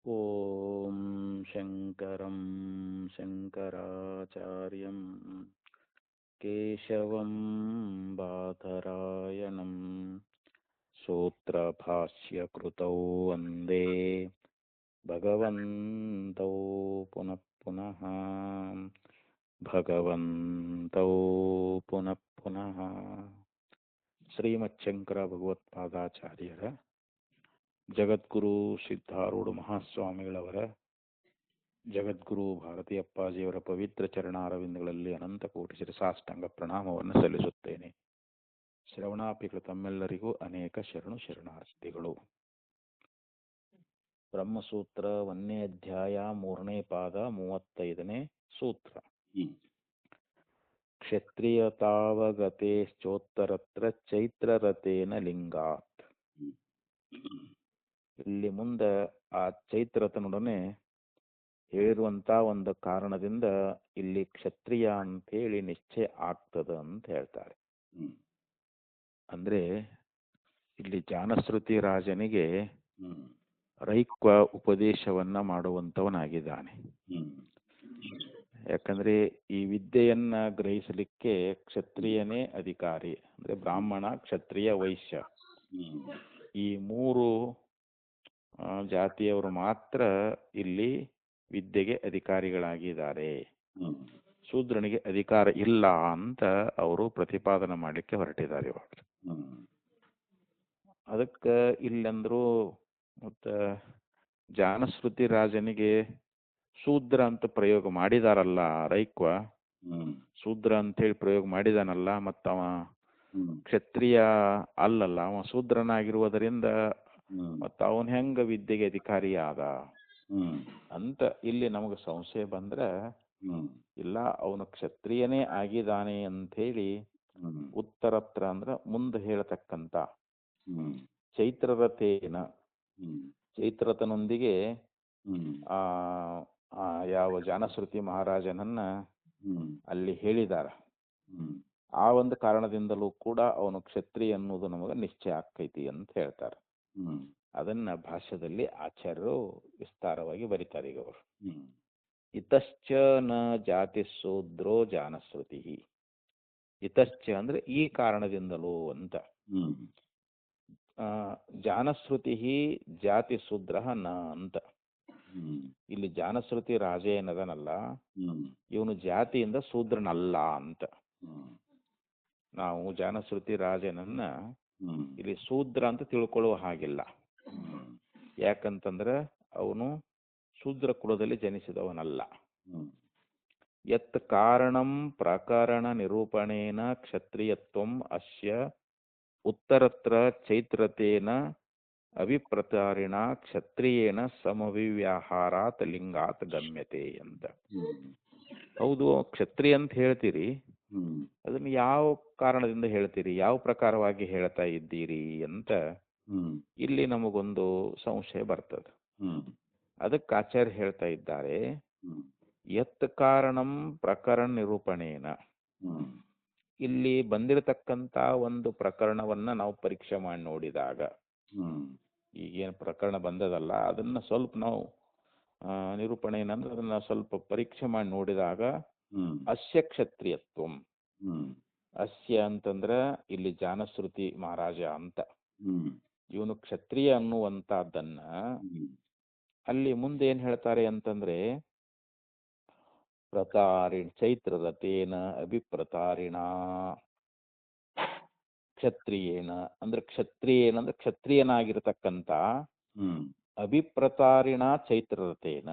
ಓಂ ಶಂಕರಂ ಶಂಕರಾಚಾರ್ಯಂ ಕೇಶವಂ ಬಾದರಾಯಣಂ ಸೂತ್ರಭಾಷ್ಯಕೃತೌ ವಂದೇ ಭಗವಂತೌ ಪುನಃ ಪುನಃ ಭಗವಂತೌ ಪುನಃ ಪುನಃ. ಶ್ರೀಮಚ್ಛಂಕರ ಭಗವತ್ಪಾದಾಚಾರ್ಯರ ಜಗದ್ಗುರು ಸಿದ್ಧಾರೂಢ ಮಹಾಸ್ವಾಮಿಗಳವರ ಜಗದ್ಗುರು ಭಾರತೀ ಅಪ್ಪಾಜಿಯವರ ಪವಿತ್ರ ಚರಣಾರವಿಂದಗಳಲ್ಲಿ ಅನಂತ ಕೋಟಿ ಶಿರಸಾಷ್ಟಾಂಗ ಪ್ರಣಾಮವನ್ನು ಸಲ್ಲಿಸುತ್ತೇನೆ. ಶ್ರವಣಾಪಿಗಳು ತಮ್ಮೆಲ್ಲರಿಗೂ ಅನೇಕ ಶರಣಾರ್ಥಿಗಳು. ಬ್ರಹ್ಮಸೂತ್ರ 1ನೇ ಅಧ್ಯಾಯ 3ನೇ ಪಾದ 35ನೇ ಸೂತ್ರ. ಕ್ಷತ್ರಿಯತಾವಗತೇಶ್ಚೋತ್ತರತ್ರ ಚೈತ್ರರಥೇನ ಲಿಂಗಾತ್. ಇಲ್ಲಿ ಮುಂದೆ ಆ ಚೈತ್ರತನೊಡನೆ ಹೇಳಿರುವಂತ ಒಂದು ಕಾರಣದಿಂದ ಇಲ್ಲಿ ಕ್ಷತ್ರಿಯ ಅಂತೇಳಿ ನಿಶ್ಚಯ ಆಗ್ತದ ಅಂತ ಹೇಳ್ತಾರೆ. ಅಂದ್ರೆ ಇಲ್ಲಿ ಜಾನಶ್ರುತಿ ರಾಜನಿಗೆ ರೈಕ್ವ ಉಪದೇಶವನ್ನ ಮಾಡುವಂತವನಾಗಿದ್ದಾನೆ. ಯಾಕಂದ್ರೆ ಈ ವಿದ್ಯೆಯನ್ನ ಗ್ರಹಿಸಲಿಕ್ಕೆ ಕ್ಷತ್ರಿಯನೇ ಅಧಿಕಾರಿ. ಅಂದ್ರೆ ಬ್ರಾಹ್ಮಣ, ಕ್ಷತ್ರಿಯ, ವೈಶ್ಯ ಈ ಮೂರು ಜಾತಿಯವರು ಮಾತ್ರ ಇಲ್ಲಿ ವಿದ್ಯೆಗೆ ಅಧಿಕಾರಿಗಳಾಗಿದ್ದಾರೆ. ಶೂದ್ರನಿಗೆ ಅಧಿಕಾರ ಇಲ್ಲ ಅಂತ ಅವರು ಪ್ರತಿಪಾದನೆ ಮಾಡಲಿಕ್ಕೆ ಹೊರಟಿದ್ದಾರೆ ಇವಾಗ. ಅದಕ್ಕೆ ಇಲ್ಲಂದ್ರು ಮತ್ತ ಜಾನಶ್ರುತಿ ರಾಜನಿಗೆ ಶೂದ್ರ ಅಂತ ಪ್ರಯೋಗ ಮಾಡಿದಾರಲ್ಲ, ರೈಕ್ವ ಶೂದ್ರ ಅಂತೇಳಿ ಪ್ರಯೋಗ ಮಾಡಿದಾನಲ್ಲ, ಮತ್ತವ ಕ್ಷತ್ರಿಯ ಅಲ್ಲಲ್ಲ, ಅವ ಶೂದ್ರನಾಗಿರುವುದರಿಂದ ಮತ್ತ ಅವನ್ ಹೆಂಗ ವಿದ್ಯೆಗೆ ಅಧಿಕಾರಿ ಆದ ಅಂತ ಇಲ್ಲಿ ನಮಗೆ ಸಂಶಯ ಬಂದ್ರೆ, ಇಲ್ಲ ಅವನು ಕ್ಷತ್ರಿಯನೇ ಆಗಿದ್ದಾನೆ ಅಂತ ಹೇಳಿ ಉತ್ತರತ್ರ ಅಂದ್ರ ಮುಂದೆ ಹೇಳತಕ್ಕಂತ ಚೈತ್ರರಥೇನ, ಚೈತ್ರರಥನೊಂದಿಗೆ ಯಾವ ಜಾನಶ್ರುತಿ ಮಹಾರಾಜನನ್ನ ಅಲ್ಲಿ ಹೇಳಿದಾರ. ಆ ಒಂದು ಕಾರಣದಿಂದಲೂ ಕೂಡ ಅವನು ಕ್ಷತ್ರಿಯ ಅನ್ನೋದು ನಮಗೆ ನಿಶ್ಚಯ ಆಕ್ಕೈತಿ ಅಂತ ಹೇಳ್ತಾರೆ. ಅದನ್ನ ಭಾಷ್ಯದಲ್ಲಿ ಆಚಾರ್ಯರು ವಿಸ್ತಾರವಾಗಿ ಬರೀತಾರೆ. ಈಗ ಅವರು ಇತಶ್ಚ ನ ಜಾತಿ ಶೂದ್ರೋ ಜಾನಶ್ರುತಿ. ಇತಶ್ಚ ಅಂದ್ರೆ ಈ ಕಾರಣದಿಂದಲೂ ಅಂತ. ಜಾನಶ್ರುತಿ ಜಾತಿ ಶೂದ್ರ ನ ಅಂತ. ಇಲ್ಲಿ ಜಾನಶ್ರುತಿ ರಾಜ ಏನದನಲ್ಲ, ಇವನು ಜಾತಿಯಿಂದ ಶೂದ್ರನಲ್ಲ ಅಂತ. ನಾವು ಜಾನಶ್ರುತಿ ರಾಜನನ್ನ ಇಲ್ಲಿ ಶೂದ್ರ ಅಂತ ತಿಳ್ಕೊಳ್ಳುವ ಹಾಗಿಲ್ಲ. ಯಾಕಂತಂದ್ರೆ ಅವನು ಶೂದ್ರ ಕುಲದಲ್ಲಿ ಜನಿಸಿದವನಲ್ಲ. ಯತ್ ಕಾರಣಂ ಪ್ರಕರಣ ನಿರೂಪಣೇನ ಕ್ಷತ್ರಿಯತ್ವಂ ಅಸ್ಯ ಉತ್ತರತ್ರ ಚೈತ್ರತೇನ ಅಭಿಪ್ರತಾರಿಣ ಕ್ಷತ್ರಿಯೇನ ಸಮವಿವ್ಯಾಹಾರಾತ್ ಲಿಂಗಾತ್ ಗಮ್ಯತೆ ಅಂತ. ಹೌದು, ಕ್ಷತ್ರಿಯ ಅಂತ ಹೇಳ್ತೀರಿ, ಅದನ್ನು ಯಾವ ಕಾರಣದಿಂದ ಹೇಳ್ತೀರಿ, ಯಾವ ಪ್ರಕಾರವಾಗಿ ಹೇಳ್ತಾ ಇದ್ದೀರಿ ಅಂತ ಇಲ್ಲಿ ನಮಗೊಂದು ಸಂಶಯ ಬರ್ತದೆ. ಅದಕ್ಕೆ ಆಚಾರ್ಯ ಹೇಳ್ತಾ ಇದ್ದಾರೆ, ಯತ್ ಕಾರಣಂ ಪ್ರಕರಣ ನಿರೂಪಣೇನ. ಇಲ್ಲಿ ಬಂದಿರತಕ್ಕಂತ ಒಂದು ಪ್ರಕರಣವನ್ನ ನಾವು ಪರೀಕ್ಷೆ ಮಾಡಿ ನೋಡಿದಾಗ, ಈಗೇನು ಪ್ರಕರಣ ಬಂದದಲ್ಲ ಅದನ್ನ ಸ್ವಲ್ಪ ನಾವು ನಿರೂಪಣೆ ಏನಂದ್ರೆ ಅದನ್ನ ಸ್ವಲ್ಪ ಪರೀಕ್ಷೆ ಮಾಡಿ ನೋಡಿದಾಗ ಅಸ್ಯ ಕ್ಷತ್ರಿಯತ್ವಂ, ಅಸ್ಯ ಅಂತಂದ್ರ ಇಲ್ಲಿ ಜಾನಶ್ರುತಿ ಮಹಾರಾಜ ಅಂತ, ಇವನು ಕ್ಷತ್ರಿಯ ಅನ್ನುವಂತದ್ದನ್ನ ಅಲ್ಲಿ ಮುಂದೆ ಏನ್ ಹೇಳ್ತಾರೆ ಅಂತಂದ್ರೆ, ಚೈತ್ರರಥೇನ ಅಭಿಪ್ರತಾರಿಣ ಕ್ಷತ್ರಿಯೇನ ಅಂದ್ರೆ ಕ್ಷತ್ರಿಯೇನಂದ್ರೆ ಕ್ಷತ್ರಿಯನಾಗಿರ್ತಕ್ಕಂಥ ಅಭಿಪ್ರತಾರಿಣ ಚೈತ್ರರಥೇನ.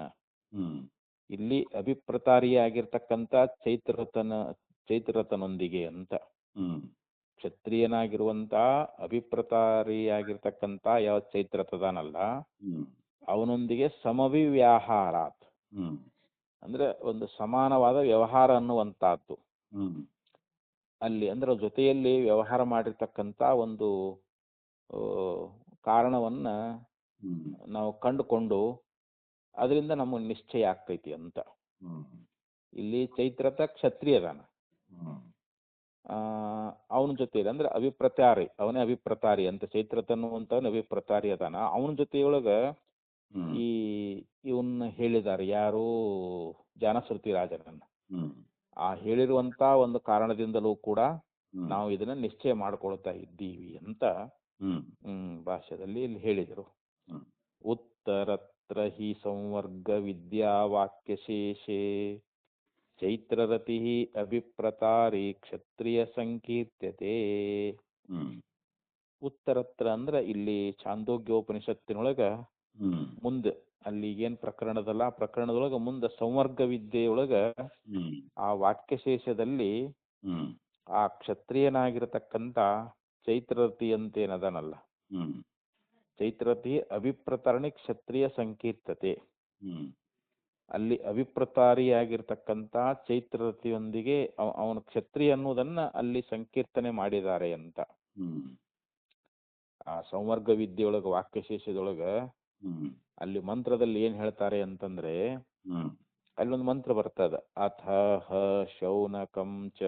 ಇಲ್ಲಿ ಅಭಿಪ್ರತಾರಿಯಾಗಿರ್ತಕ್ಕಂಥ ಚೈತ್ರರಥನೊಂದಿಗೆ ಅಂತ. ಕ್ಷತ್ರಿಯನಾಗಿರುವಂತ ಅಭಿಪ್ರತಾರಿಯಾಗಿರ್ತಕ್ಕಂಥ ಯಾವ ಚೈತ್ರರಥನಲ್ಲ ಅವನೊಂದಿಗೆ ಸಮವಿವ್ಯಾಹಾರಾತ್ ಅಂದ್ರೆ ಒಂದು ಸಮಾನವಾದ ವ್ಯವಹಾರ ಅನ್ನುವಂತಹದ್ದು ಅಲ್ಲಿ. ಅಂದ್ರೆ ಜೊತೆಯಲ್ಲಿ ವ್ಯವಹಾರ ಮಾಡಿರ್ತಕ್ಕಂಥ ಒಂದು ಕಾರಣವನ್ನ ನಾವು ಕಂಡುಕೊಂಡು ಅದರಿಂದ ನಮಗೆ ನಿಶ್ಚಯ ಆಗ್ತೈತಿ ಅಂತ. ಇಲ್ಲಿ ಚೈತ್ರರಥ ಕ್ಷತ್ರಿಯದಾನ, ಅವನ ಜೊತೆಯಲ್ಲಿ ಅಂದ್ರೆ ಅಭಿಪ್ರತಾರಿ, ಅವನೇ ಅಭಿಪ್ರತಾರಿ ಅಂತ. ಚೈತ್ರರಥ ಅನ್ನುವಂಥವನು ಅಭಿಪ್ರತಾರಿ ಅದಾನ. ಅವನ ಜೊತೆಯೊಳಗ ಈ ಹೇಳಿದ್ದಾರೆ. ಯಾರು? ಜಾನಶ್ರುತಿ ರಾಜನನ್ನ. ಆ ಹೇಳಿರುವಂತ ಒಂದು ಕಾರಣದಿಂದಲೂ ಕೂಡ ನಾವು ಇದನ್ನ ನಿಶ್ಚಯ ಮಾಡ್ಕೊಳ್ತಾ ಇದ್ದೀವಿ ಅಂತ ಭಾಷ್ಯದಲ್ಲಿ ಇಲ್ಲಿ ಹೇಳಿದರು. ಉತ್ತರತ್ರ ಹಿ ಸಂವರ್ಗ ವಿದ್ಯಾ ವಾಕ್ಯಶೇಷೆ ಚೈತ್ರರತಿ ಅಭಿಪ್ರತಾರಿ ಕ್ಷತ್ರಿಯ ಸಂಕೀರ್ತ್ಯತೆ. ಉತ್ತರತ್ರ ಅಂದ್ರೆ ಇಲ್ಲಿ ಛಾಂದೋಗ್ಯೋಪನಿಷತ್ತಿನೊಳಗ ಮುಂದೆ ಅಲ್ಲಿ ಏನ್ ಪ್ರಕರಣದಲ್ಲ, ಆ ಪ್ರಕರಣದೊಳಗ ಮುಂದೆ ಸಂವರ್ಗ ವಿದ್ಯೆಯೊಳಗ ಆ ವಾಕ್ಯಶೇಷದಲ್ಲಿ ಆ ಕ್ಷತ್ರಿಯನಾಗಿರತಕ್ಕಂತ ಚೈತ್ರರತಿ ಅಂತೇನದನಲ್ಲ, ಚೈತ್ರರತಿ ಅಭಿಪ್ರತರಣಿ ಕ್ಷತ್ರಿಯ ಸಂಕೀರ್ತತೆ. ಅಲ್ಲಿ ಅಭಿಪ್ರತಾರಿಯಾಗಿರ್ತಕ್ಕಂಥ ಚೈತ್ರರತಿಯೊಂದಿಗೆ ಅವನು ಕ್ಷತ್ರಿಯ ಅನ್ನೋದನ್ನ ಅಲ್ಲಿ ಸಂಕೀರ್ತನೆ ಮಾಡಿದ್ದಾರೆ ಅಂತ. ಆ ಸಂವರ್ಗ ವಿದ್ಯೆಯೊಳಗ ವಾಕ್ಯಶೇಷದೊಳಗ ಅಲ್ಲಿ ಮಂತ್ರದಲ್ಲಿ ಏನ್ ಹೇಳ್ತಾರೆ ಅಂತಂದ್ರೆ, ಅಲ್ಲೊಂದು ಮಂತ್ರ ಬರ್ತದ, ಅಥ ಹ ಶೌನಕಂ ಚ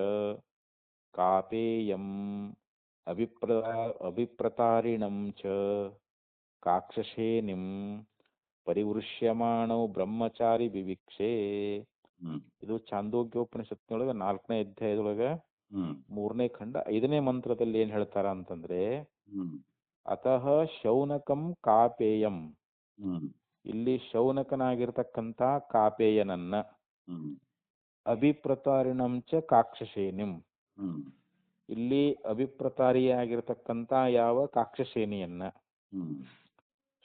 ಕಾಪೇಯಂ ಅಭಿಪ್ರತಾರಿಣಂ ಚ ಕಾಕ್ಷಸೇನಿಂ ಪರಿವೃಷ್ಯಮಾಣೌ ಬ್ರಹ್ಮಚಾರಿ ವಿವಿಕ್ಷೆ. ಇದು ಛಾಂದೋಗ್ಯೋಪನಿಷತ್ನೊಳಗ 4ನೇ ಅಧ್ಯಾಯದೊಳಗ 3ನೇ ಖಂಡ 5ನೇ ಮಂತ್ರದಲ್ಲಿ ಏನ್ ಹೇಳ್ತಾರ ಅಂತಂದ್ರೆ, ಅತಃ ಶೌನಕಂ ಕಾಪೇಯಂ. ಇಲ್ಲಿ ಶೌನಕನಾಗಿರ್ತಕ್ಕಂಥ ಕಾಪೇಯನನ್ನ, ಅಭಿಪ್ರತಾರಿಣಂ ಚ ಕಾಕ್ಷಸೇನಿಂ, ಇಲ್ಲಿ ಅಭಿಪ್ರತಾರಿಯಾಗಿರ್ತಕ್ಕಂಥ ಯಾವ ಕಾಕ್ಷಸೇನಿಯನ್ನ,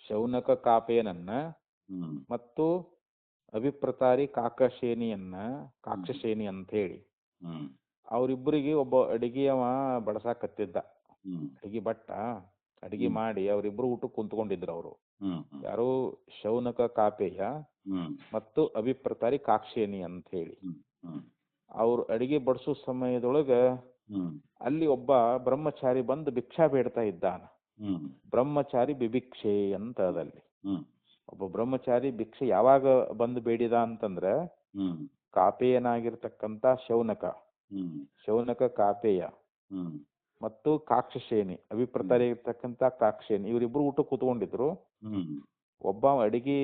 ಶೌನಕ ಕಾಪೇಯನನ್ನ ಮತ್ತು ಅಭಿಪ್ರತಾರಿ ಕಾಕ್ಷಸೇನಿ ಅಂತ ಹೇಳಿ ಅವರಿಬ್ಬರಿಗೆ ಒಬ್ಬ ಅಡಿಗೆಯವ ಬಡಸಾಕತ್ತಿದ್ದ. ಅಡಿಗೆ ಭಟ್ಟ ಅಡಿಗೆ ಮಾಡಿ ಅವರಿಬ್ರು ಊಟಕ್ಕೆ ಕುಂತ್ಕೊಂಡಿದ್ರು. ಅವರು ಯಾರು? ಶೌನಕ ಕಾಪೇಯ ಮತ್ತು ಅಭಿಪ್ರತಾರಿ ಕಾಕ್ಷೇನಿ ಅಂತ ಹೇಳಿ. ಅವ್ರು ಅಡಿಗೆ ಬಡಿಸೋ ಸಮಯದೊಳಗ ಅಲ್ಲಿ ಒಬ್ಬ ಬ್ರಹ್ಮಚಾರಿ ಬಂದು ಭಿಕ್ಷಾ ಬೇಡ್ತಾ ಇದ್ದಾನ. ಬ್ರಹ್ಮಚಾರಿ ಬಿಭಿಕ್ಷೆ ಅಂತ ಅದಲ್ಲಿ. ಒಬ್ಬ ಬ್ರಹ್ಮಚಾರಿ ಭಿಕ್ಷೆ ಯಾವಾಗ ಬಂದು ಬೇಡಿದ ಅಂತಂದ್ರ, ಕಾಪೇಯನಾಗಿರ್ತಕ್ಕಂಥ ಶೌನಕ ಕಾಪೇಯ ಮತ್ತು ಕಾಕ್ಷಸೇನಿ ಅಭಿಪ್ರತಾರಿ ಇರ್ತಕ್ಕಂಥ ಕಾಕ್ಷೇನಿ ಇವರಿಬ್ರು ಊಟಕ್ಕೆ ಕೂತ್ಕೊಂಡಿದ್ರು. ಒಬ್ಬ ಅಡಿಗೆ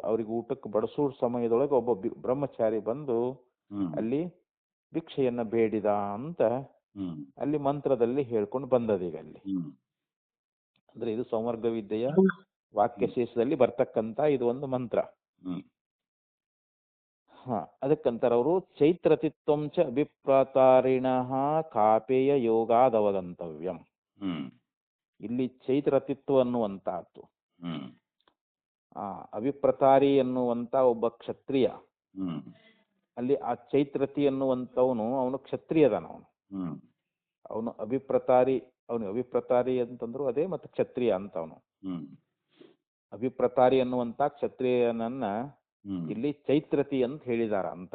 ಅವ್ರಿಗೆ ಊಟಕ್ಕೆ ಬಡಿಸೋ ಸಮಯದೊಳಗೆ ಒಬ್ಬ ಬ್ರಹ್ಮಚಾರಿ ಬಂದು ಅಲ್ಲಿ ಭಿಕ್ಷೆಯನ್ನ ಬೇಡಿದ ಅಂತ ಅಲ್ಲಿ ಮಂತ್ರದಲ್ಲಿ ಹೇಳ್ಕೊಂಡು ಬಂದದೀಗ ಅಲ್ಲಿ. ಅಂದ್ರೆ ಇದು ಸಂವರ್ಗ ವಿದ್ಯೆಯ ವಾಕ್ಯಶೇಷದಲ್ಲಿ ಬರ್ತಕ್ಕಂತ ಇದು ಒಂದು ಮಂತ್ರ. ಅದಕ್ಕಂತಾರ ಅವರು ಚೈತ್ರತಿತ್ವಂ ಚ ಅಭಿಪ್ರತಾರಿಣಃ ಕಾಪೇಯ ಯೋಗಾದವಗಂತವ್ಯಂ. ಇಲ್ಲಿ ಚೈತ್ರತಿತ್ವ ಅನ್ನುವಂತಹದ್ದು, ಅಭಿಪ್ರತಾರಿ ಎನ್ನುವಂತ ಒಬ್ಬ ಕ್ಷತ್ರಿಯ, ಅಲ್ಲಿ ಆ ಚೈತ್ರತಿ ಎನ್ನುವಂತವನು ಅವನು ಕ್ಷತ್ರಿಯದನ. ಅವನು ಅಭಿಪ್ರತಾರಿ ಅಂತಂದ್ರು ಅದೇ, ಮತ್ತೆ ಕ್ಷತ್ರಿಯ ಅಂತ ಅವನು. ಅಭಿಪ್ರತಾರಿ ಅನ್ನುವಂತ ಕ್ಷತ್ರಿಯನನ್ನ ಇಲ್ಲಿ ಚೈತ್ರತಿ ಅಂತ ಹೇಳಿದಾರ ಅಂತ.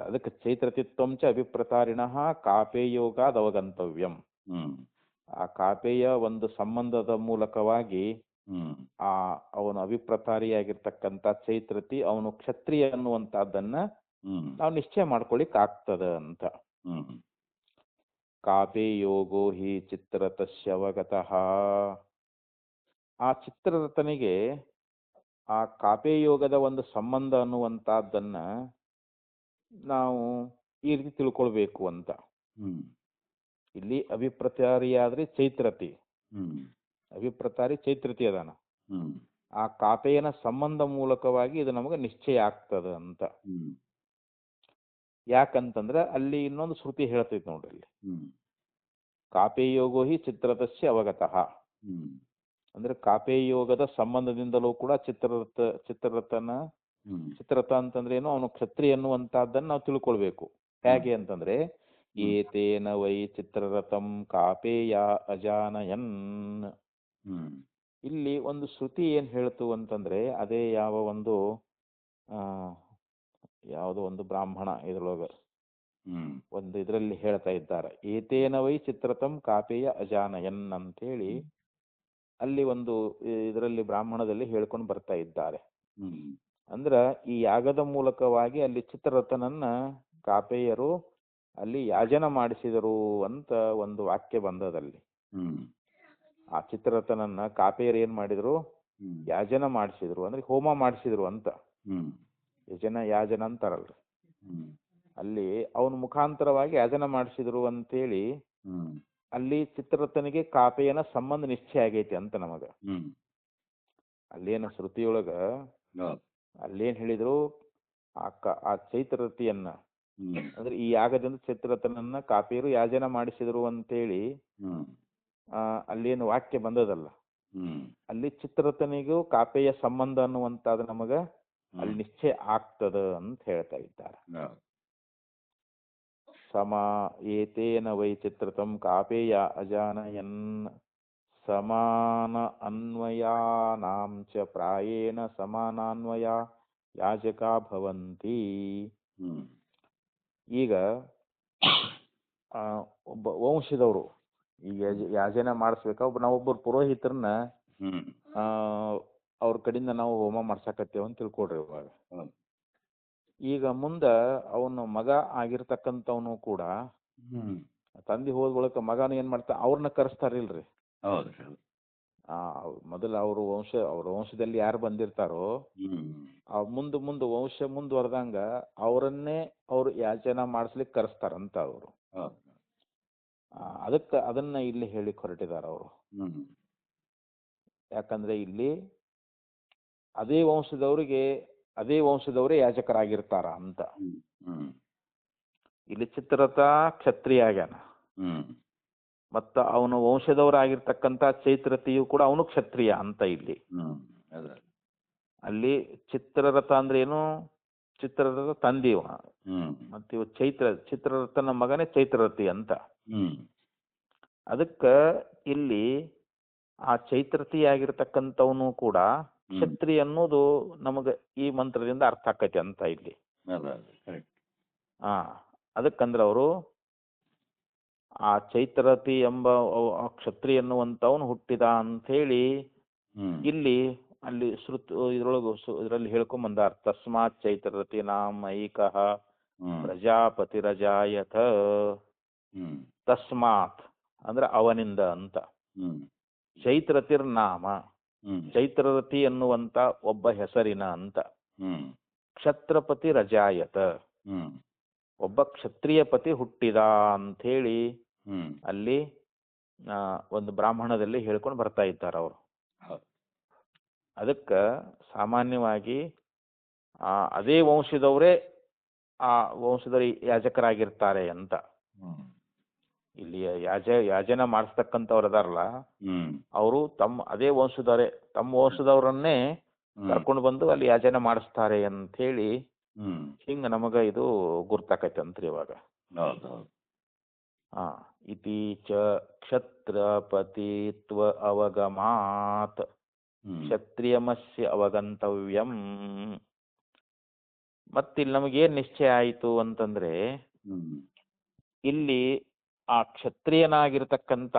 ಅದಕ್ಕೆ ಚೈತ್ರತಿತ್ವಂ ಚ ಅಭಿಪ್ರತಾರಿಣಃ ಕಾಪೇಯೋಗಾದ್ ಅವಗಂತವ್ಯಂ. ಆ ಕಾಪೇಯ ಒಂದು ಸಂಬಂಧದ ಮೂಲಕವಾಗಿ ಅವನು ಅಭಿಪ್ರತಾರಿಯಾಗಿರ್ತಕ್ಕಂಥ ಚೈತ್ರತಿ ಅವನು ಕ್ಷತ್ರಿಯ ಅನ್ನುವಂತಹದ್ದನ್ನ ನಾವು ನಿಶ್ಚಯ ಮಾಡ್ಕೊಳಿಕ್ ಆಗ್ತದ ಅಂತ. ಕಾಪೇಯೋಗೋ ಹಿ ಚಿತ್ರರಥಸ್ಯ ಅವಗತಃ. ಆ ಚಿತ್ರರಥನಿಗೆ ಆ ಕಾಪೇಯೋಗದ ಒಂದು ಸಂಬಂಧ ಅನ್ನುವಂತಹದ್ದನ್ನ ನಾವು ಈ ರೀತಿ ತಿಳ್ಕೊಳ್ಬೇಕು ಅಂತ. ಇಲ್ಲಿ ಅಭಿಪ್ರತಾರಿಯಾದ್ರೆ ಚೈತ್ರತಿ, ಅಭಿಪ್ರತಾರಿ ಚೈತ್ರತಿ ಅದಾನ. ಆ ಕಾಪೇಯನ ಸಂಬಂಧ ಮೂಲಕವಾಗಿ ಇದು ನಮಗೆ ನಿಶ್ಚಯ ಆಗ್ತದ ಅಂತ. ಯಾಕಂತಂದ್ರೆ ಅಲ್ಲಿ ಇನ್ನೊಂದು ಶ್ರುತಿ ಹೇಳ್ತೈತಿ ನೋಡ್ರಿ, ಅಲ್ಲಿ ಕಾಪೇಯೋಗೋ ಹಿ ಚಿತ್ರರಥಸ್ಯ ಅವಗತಃ. ಅಂದ್ರೆ ಕಾಪೇಯೋಗದ ಸಂಬಂಧದಿಂದಲೂ ಕೂಡ ಚಿತ್ರರಥ ಅಂತಂದ್ರೆ ಏನು, ಅವನು ಕ್ಷತ್ರಿಯ ಅನ್ನುವಂತಹದ್ದನ್ನ ನಾವು ತಿಳ್ಕೊಳ್ಬೇಕು. ಹೇಗೆ ಅಂತಂದ್ರೆ, ಏತೇನ ವೈ ಚಿತ್ರರಥಂ ಕಾಪೇಯ ಅಜಾನಯನ್. ಇಲ್ಲಿ ಒಂದು ಶ್ರುತಿ ಏನ್ ಹೇಳ್ತು ಅಂತಂದ್ರೆ, ಅದೇ ಯಾವುದೋ ಒಂದು ಬ್ರಾಹ್ಮಣ ಇದ್ರೊಳಗ ಒಂದು ಇದರಲ್ಲಿ ಹೇಳ್ತಾ ಇದ್ದಾರೆ, ಏತೇನ ವೈ ಚಿತ್ರರಥಂ ಕಾಪೇಯ ಅಜಾನಯನ್ ಅಂತೇಳಿ ಅಲ್ಲಿ ಒಂದು ಇದರಲ್ಲಿ ಬ್ರಾಹ್ಮಣದಲ್ಲಿ ಹೇಳ್ಕೊಂಡು ಬರ್ತಾ ಇದ್ದಾರೆ. ಅಂದ್ರ ಈ ಯಾಗದ ಮೂಲಕವಾಗಿ ಅಲ್ಲಿ ಚಿತ್ರರಥನನ್ನ ಕಾಪೇಯರು ಅಲ್ಲಿ ಯಾಜನ ಮಾಡಿಸಿದರು ಅಂತ ಒಂದು ವಾಕ್ಯ ಬಂದದಲ್ಲಿ. ಆ ಚಿತ್ರರಥನನ್ನ ಕಾಪೇಯರು ಏನ್ ಮಾಡಿದ್ರು, ಯಾಜನ ಮಾಡಿಸಿದ್ರು ಅಂದ್ರೆ ಹೋಮ ಮಾಡಿಸಿದ್ರು ಅಂತ. ಯಾಜನ ಅಂತಾರಲ್ರಿ, ಅಲ್ಲಿ ಅವನ ಮುಖಾಂತರವಾಗಿ ಯಾಜನ ಮಾಡಿಸಿದ್ರು ಅಂತೇಳಿ ಅಲ್ಲಿ ಚಿತ್ರರಥನಿಗೆ ಕಾಪೆಯನ ಸಂಬಂಧ ನಿಶ್ಚಯ ಆಗೈತಿ ಅಂತ ನಮಗ. ಅಲ್ಲೇನ ಶ್ರುತಿಯೊಳಗ ಅಲ್ಲೇನ್ ಹೇಳಿದ್ರು, ಆ ಚೈತ್ರರಥಿಯನ್ನ ಅಂದ್ರೆ ಈ ಯಾಗದಿಂದ ಚಿತ್ರರಥನನ್ನ ಕಾಪೆಯರು ಯಾಜನ ಮಾಡಿಸಿದ್ರು ಅಂತೇಳಿ ಅಲ್ಲೇನು ವಾಕ್ಯ ಬಂದದಲ್ಲ, ಅಲ್ಲಿ ಚಿತ್ರರಥನಿಗೂ ಕಾಪೆಯ ಸಂಬಂಧ ಅನ್ನುವಂತಾದ ನಮಗ ಅಲ್ಲಿ ನಿಶ್ಚಯ ಆಗ್ತದ ಅಂತ ಹೇಳ್ತಾ ಇದ್ದಾರೆ. ಸಮ ಏತೇನ ವೈ ಚಿತ್ರತಂ ಕಾಪೇಯ ಅಜಾನಯನ್ ಸಮಾನ ಅನ್ವಯಾನಾಂ ಚ ಪ್ರಾಯೇಣ ಸಮಾನಾನ್ವಯ ಯಾಜಕಾ ಭವಂತಿ. ಈಗ ಒಬ್ಬ ವಂಶದವರು ಈಗ ಯಾಜನ ಮಾಡಿಸ್ಬೇಕ, ನಾವೊಬ್ಬರು ಪುರೋಹಿತರನ್ನ ಅವ್ರ ಕಡೆಯಿಂದ ನಾವು ಹೋಮ ಮಾಡ್ಸಕತ್ತೇವ ಅಂತ ತಿಳ್ಕೊಡ್ರಿ. ಇವಾಗ ಈಗ ಮುಂದ ಅವನ ಮಗ ಆಗಿರ್ತಕ್ಕಂಥವನು ಕೂಡ ತಂದೆ ಹೋದ ಬಳಿಕ ಮಗನ ಏನ್ ಮಾಡ್ತಾ ಅವ್ರನ್ನ ಕರೆಸ್ತಾರಿಲ್ರಿ. ಮೊದಲು ಅವ್ರ ವಂಶದಲ್ಲಿ ಯಾರು ಬಂದಿರ್ತಾರೋ ಮುಂದೆ ವಂಶ ಮುಂದುವರೆದಂಗ ಅವರನ್ನೇ ಅವ್ರು ಯಾಚನ ಮಾಡಿಸ್ಲಿಕ್ಕೆ ಕರೆಸ್ತಾರಂತ ಅವರು. ಅದನ್ನ ಇಲ್ಲಿ ಹೇಳಿ ಹೊರಟಿದಾರ ಅವರು. ಯಾಕಂದ್ರೆ ಇಲ್ಲಿ ಅದೇ ವಂಶದವರೇ ಯಾಜಕರಾಗಿರ್ತಾರ ಅಂತ. ಇಲ್ಲಿ ಚಿತ್ರರಥ ಕ್ಷತ್ರಿಯ ಆಗ್ಯಾನ, ಮತ್ತ ಅವನ ವಂಶದವರಾಗಿರ್ತಕ್ಕಂಥ ಚೈತ್ರರಥಿಯು ಕೂಡ ಅವನು ಕ್ಷತ್ರಿಯ ಅಂತ ಇಲ್ಲಿ. ಅಲ್ಲಿ ಚಿತ್ರರಥ ಅಂದ್ರೆ ಏನು, ಚಿತ್ರರಥ ತಂದೆಯವ, ಮತ್ತ ಇವ ಚಿತ್ರರಥನ ಮಗನೇ ಚೈತ್ರರಥಿ ಅಂತ. ಅದಕ್ಕ ಇಲ್ಲಿ ಆ ಚೈತ್ರರಥಿ ಆಗಿರ್ತಕ್ಕಂಥವನು ಕೂಡ ಕ್ಷತ್ರಿಯ ಅನ್ನೋದು ನಮಗ ಈ ಮಂತ್ರದಿಂದ ಅರ್ಥ ಆಕೈತಿ ಅಂತ ಇಲ್ಲಿ. ಅದಕ್ಕಂದ್ರ ಅವರು ಆ ಚೈತ್ರರಥಿ ಎಂಬ ಕ್ಷತ್ರಿಯ ಎನ್ನುವಂತವನು ಹುಟ್ಟಿದ ಅಂತ ಹೇಳಿ ಇಲ್ಲಿ ಅಲ್ಲಿ ಇದ್ರಲ್ಲಿ ಹೇಳ್ಕೊಂಡ್ ಬಂದಾರ. ತಸ್ಮಾತ್ ಚೈತ್ರರಥಿ ನಾಮ ಐಕಃ ಪ್ರಜಾಪತಿರಜಾಯತ. ತಸ್ಮಾತ್ ಅಂದ್ರೆ ಅವನಿಂದ ಅಂತ. ಚೈತ್ರರಥಿರ್ ನಾಮ, ಚೈತ್ರರಥಿ ಎನ್ನುವಂತ ಒಬ್ಬ ಹೆಸರಿನ ಅಂತ. ಕ್ಷತ್ರಪತಿ ರಜಾಯತ, ಒಬ್ಬ ಕ್ಷತ್ರಿಯ ಪತಿ ಹುಟ್ಟಿದ ಅಂಥೇಳಿ ಅಲ್ಲಿ ಒಂದು ಬ್ರಾಹ್ಮಣದಲ್ಲಿ ಹೇಳ್ಕೊಂಡು ಬರ್ತಾ ಇದ್ದಾರೆ ಅವರು. ಅದಕ್ಕ ಸಾಮಾನ್ಯವಾಗಿ ಅದೇ ವಂಶದವರೇ ಆ ವಂಶದವರ ಯಾಜಕರಾಗಿರ್ತಾರೆ ಅಂತ. ಇಲ್ಲಿ ಯಾಜನ ಮಾಡಿಸ್ತಕ್ಕಂಥವ್ರು ಅದಾರಲ್ಲ, ಅವರು ಅದೇ ವಂಶದವರೇ, ತಮ್ಮ ವಂಶದವರನ್ನೇ ಕರ್ಕೊಂಡು ಬಂದು ಅಲ್ಲಿ ಯಾಜನ ಮಾಡಿಸ್ತಾರೆ ಅಂತ ಹೇಳಿ ಹಿಂಗ ನಮಗ ಇದು ಗುರ್ತಾಕೈತೆ ಅಂತ್ರಿ ಇವಾಗ. ಇತಿ ಚ ಕ್ಷತ್ರಪತಿತ್ವ ಅವಗಮಾತ್ ಕ್ಷತ್ರಿಯಮಸ್ಯ ಅವಗಂತವ್ಯಂ. ಮತ್ತಿಲ್ಲಿ ನಮಗೇನ್ ನಿಶ್ಚಯ ಆಯಿತು ಅಂತಂದ್ರೆ, ಇಲ್ಲಿ ಆ ಕ್ಷತ್ರಿಯನಾಗಿರ್ತಕ್ಕಂಥ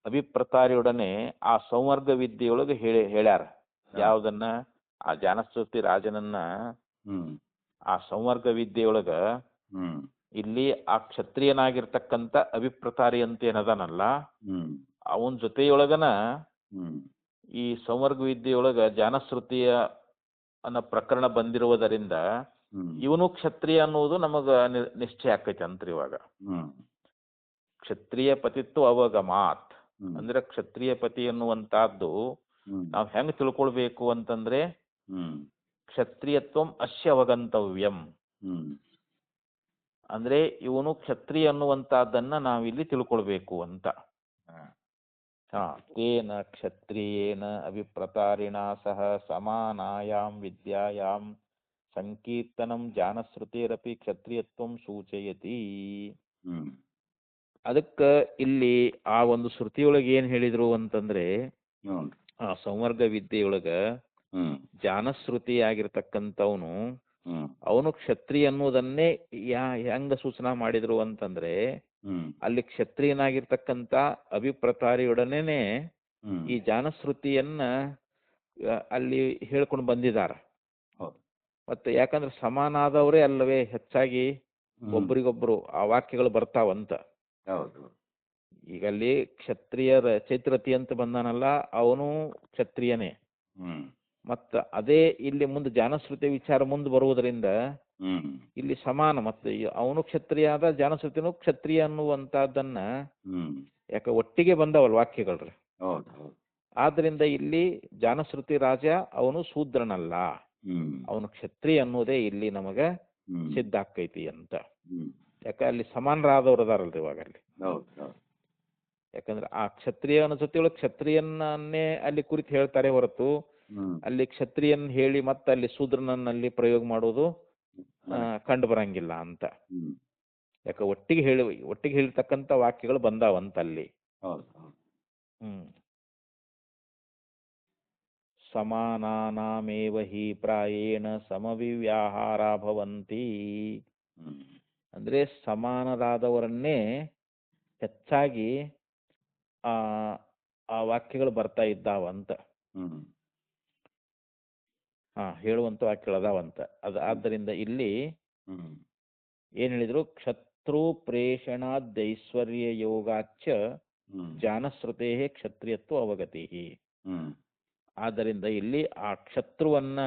ಅಭಿಪ್ರತಾರಿಯೊಡನೆ ಆ ಸಂವರ್ಗ ವಿದ್ಯೆಯೊಳಗೆ ಹೇಳ್ಯಾರ. ಯಾವುದನ್ನ? ಆ ಜಾನಶ್ರುತಿ ರಾಜನನ್ನ ಆ ಸಂವರ್ಗ ವಿದ್ಯೆಯೊಳಗ ಇಲ್ಲಿ ಆ ಕ್ಷತ್ರಿಯನಾಗಿರ್ತಕ್ಕಂಥ ಅಭಿಪ್ರತಾರಿ ಅಂತ ಏನದನಲ್ಲ, ಅವನ ಜೊತೆಯೊಳಗನ ಈ ಸಂವರ್ಗ ವಿದ್ಯೆಯೊಳಗ ಜಾನಶ್ರುತಿಯ ಅನ್ನೋ ಪ್ರಕರಣ ಬಂದಿರುವುದರಿಂದ ಇವನು ಕ್ಷತ್ರಿಯ ಅನ್ನುವುದು ನಮಗ ನಿಶ್ಚಯ ಆಕೈತಿ ಅಂತ್ರಿ ಇವಾಗ. ಕ್ಷತ್ರಿಯ ಪತಿತ್ವ ಅವಗಮಾತ್ ಅಂದ್ರೆ ಕ್ಷತ್ರಿಯ ಪತಿ ಅನ್ನುವಂತಹದ್ದು ನಾವ್ ಹೆಂಗ್ ತಿಳ್ಕೊಳ್ಬೇಕು ಅಂತಂದ್ರೆ, ಕ್ಷತ್ರಿಯತ್ವಂ ಅಸ್ಯ ಅವಗಂತವ್ಯಂ ಅಂದ್ರೆ ಇವನು ಕ್ಷತ್ರಿಯ ಅನ್ನುವಂತಹದ್ದನ್ನ ನಾವಿಲ್ಲಿ ತಿಳ್ಕೊಳ್ಬೇಕು ಅಂತ. ತೇನ ಕ್ಷತ್ರಿಯೇನ ಅಭಿಪ್ರತಾರಿಣ ಸಹ ಸಮಾನಾಯಾಂ ವಿದ್ಯಾಯಾಂ ಸಂಕೀರ್ತನಂ ಜಾನಶ್ರುತಿರಪಿ ಕ್ಷತ್ರಿಯತ್ವಂ ಸೂಚಯತಿ. ಅದಕ್ಕ ಇಲ್ಲಿ ಆ ಒಂದು ಶ್ರುತಿಯೊಳಗೆ ಏನ್ ಹೇಳಿದ್ರು ಅಂತಂದ್ರೆ, ಆ ಸಂವರ್ಗ ವಿದ್ಯೆಯೊಳಗ ಜಾನಶ್ರುತಿ ಆಗಿರ್ತಕ್ಕಂಥವನು ಅವನು ಕ್ಷತ್ರಿಯ ಅನ್ನೋದನ್ನೇ ಹೆಂಗ ಸೂಚನಾ ಮಾಡಿದ್ರು ಅಂತಂದ್ರೆ, ಅಲ್ಲಿ ಕ್ಷತ್ರಿಯನಾಗಿರ್ತಕ್ಕಂಥ ಅಭಿಪ್ರತಾರಿಯೊಡನೆ ಈ ಜಾನಶ್ರುತಿಯನ್ನ ಅಲ್ಲಿ ಹೇಳ್ಕೊಂಡು ಬಂದಿದ್ದಾರೆ. ಮತ್ತೆ ಯಾಕಂದ್ರೆ ಸಮಾನಾದವರೇ ಅಲ್ಲವೇ ಹೆಚ್ಚಾಗಿ ಒಬ್ರಿಗೊಬ್ರು ಆ ವಾಕ್ಯಗಳು ಬರ್ತಾವಂತ. ಈಗ ಅಲ್ಲಿ ಕ್ಷತ್ರಿಯರ ಚೈತ್ರತಿ ಅಂತ ಬಂದಾನಲ್ಲ, ಅವನು ಕ್ಷತ್ರಿಯನೇ. ಮತ್ತ ಅದೇ ಇಲ್ಲಿ ಮುಂದೆ ಜಾನಶ್ರುತಿ ವಿಚಾರ ಮುಂದೆ ಬರುವುದರಿಂದ ಇಲ್ಲಿ ಸಮಾನ. ಮತ್ತೆ ಅವನು ಕ್ಷತ್ರಿಯ ಆದ, ಜಾನಶ್ರುತಿನೂ ಕ್ಷತ್ರಿಯ ಅನ್ನುವಂತಹದ್ದನ್ನ ಯಾಕೆ ಒಟ್ಟಿಗೆ ಬಂದವಲ್ಲ ವಾಕ್ಯಗಳ್ರಿ. ಆದ್ರಿಂದ ಇಲ್ಲಿ ಜಾನಶ್ರುತಿ ರಾಜ ಅವನು ಶೂದ್ರನಲ್ಲ, ಅವನು ಕ್ಷತ್ರಿಯ ಅನ್ನೋದೇ ಇಲ್ಲಿ ನಮಗ ಸಿದ್ಧ ಆಕೈತಿ ಅಂತ. ಯಾಕೆ ಅಲ್ಲಿ ಸಮಾನರಾದವ್ರು ಅದಾರಲ್ರಿ ಇವಾಗ ಅಲ್ಲಿ. ಯಾಕಂದ್ರೆ ಆ ಕ್ಷತ್ರಿಯನ ಜೊತೆಯೊಳಗೆ ಕ್ಷತ್ರಿಯನ್ನೇ ಅಲ್ಲಿ ಕುರಿತು ಹೇಳ್ತಾರೆ ಹೊರತು ಅಲ್ಲಿ ಕ್ಷತ್ರಿಯನ್ ಹೇಳಿ ಮತ್ತೆ ಅಲ್ಲಿ ಶೂದ್ರನಲ್ಲಿ ಪ್ರಯೋಗ ಮಾಡೋದು ಕಂಡು ಬರಂಗಿಲ್ಲ ಅಂತ. ಯಾಕೆ ಒಟ್ಟಿಗೆ ಹೇಳಿರ್ತಕ್ಕಂಥ ವಾಕ್ಯಗಳು ಬಂದಾವಂತ ಅಲ್ಲಿ. ಸಮಾನಾನಾಮೇವ ಹಿ ಪ್ರಾಯೇಣ ಸಮವಿವ್ಯಾಹಾರ ಭವಂತಿ. ಅಂದ್ರೆ ಸಮಾನರಾದವರನ್ನೇ ಹೆಚ್ಚಾಗಿ ಆ ವಾಕ್ಯಗಳು ಬರ್ತಾ ಇದ್ದಾವಂತ. ಹೇಳುವಂತ ವಾಕ್ಯಗಳು ಅದಾವಂತ. ಆದ್ದರಿಂದ ಇಲ್ಲಿ ಏನ್ ಹೇಳಿದ್ರು, ಕ್ಷತ್ರು ಪ್ರೇಷಣಾದೈಶ್ವರ್ಯ ಯೋಗಾಚ್ಚ ಜಾನಶ್ರುತೇ ಕ್ಷತ್ರಿಯತ್ವ ಅವಗತಿ. ಆದ್ದರಿಂದ ಇಲ್ಲಿ ಆ ಕ್ಷತ್ರುವನ್ನ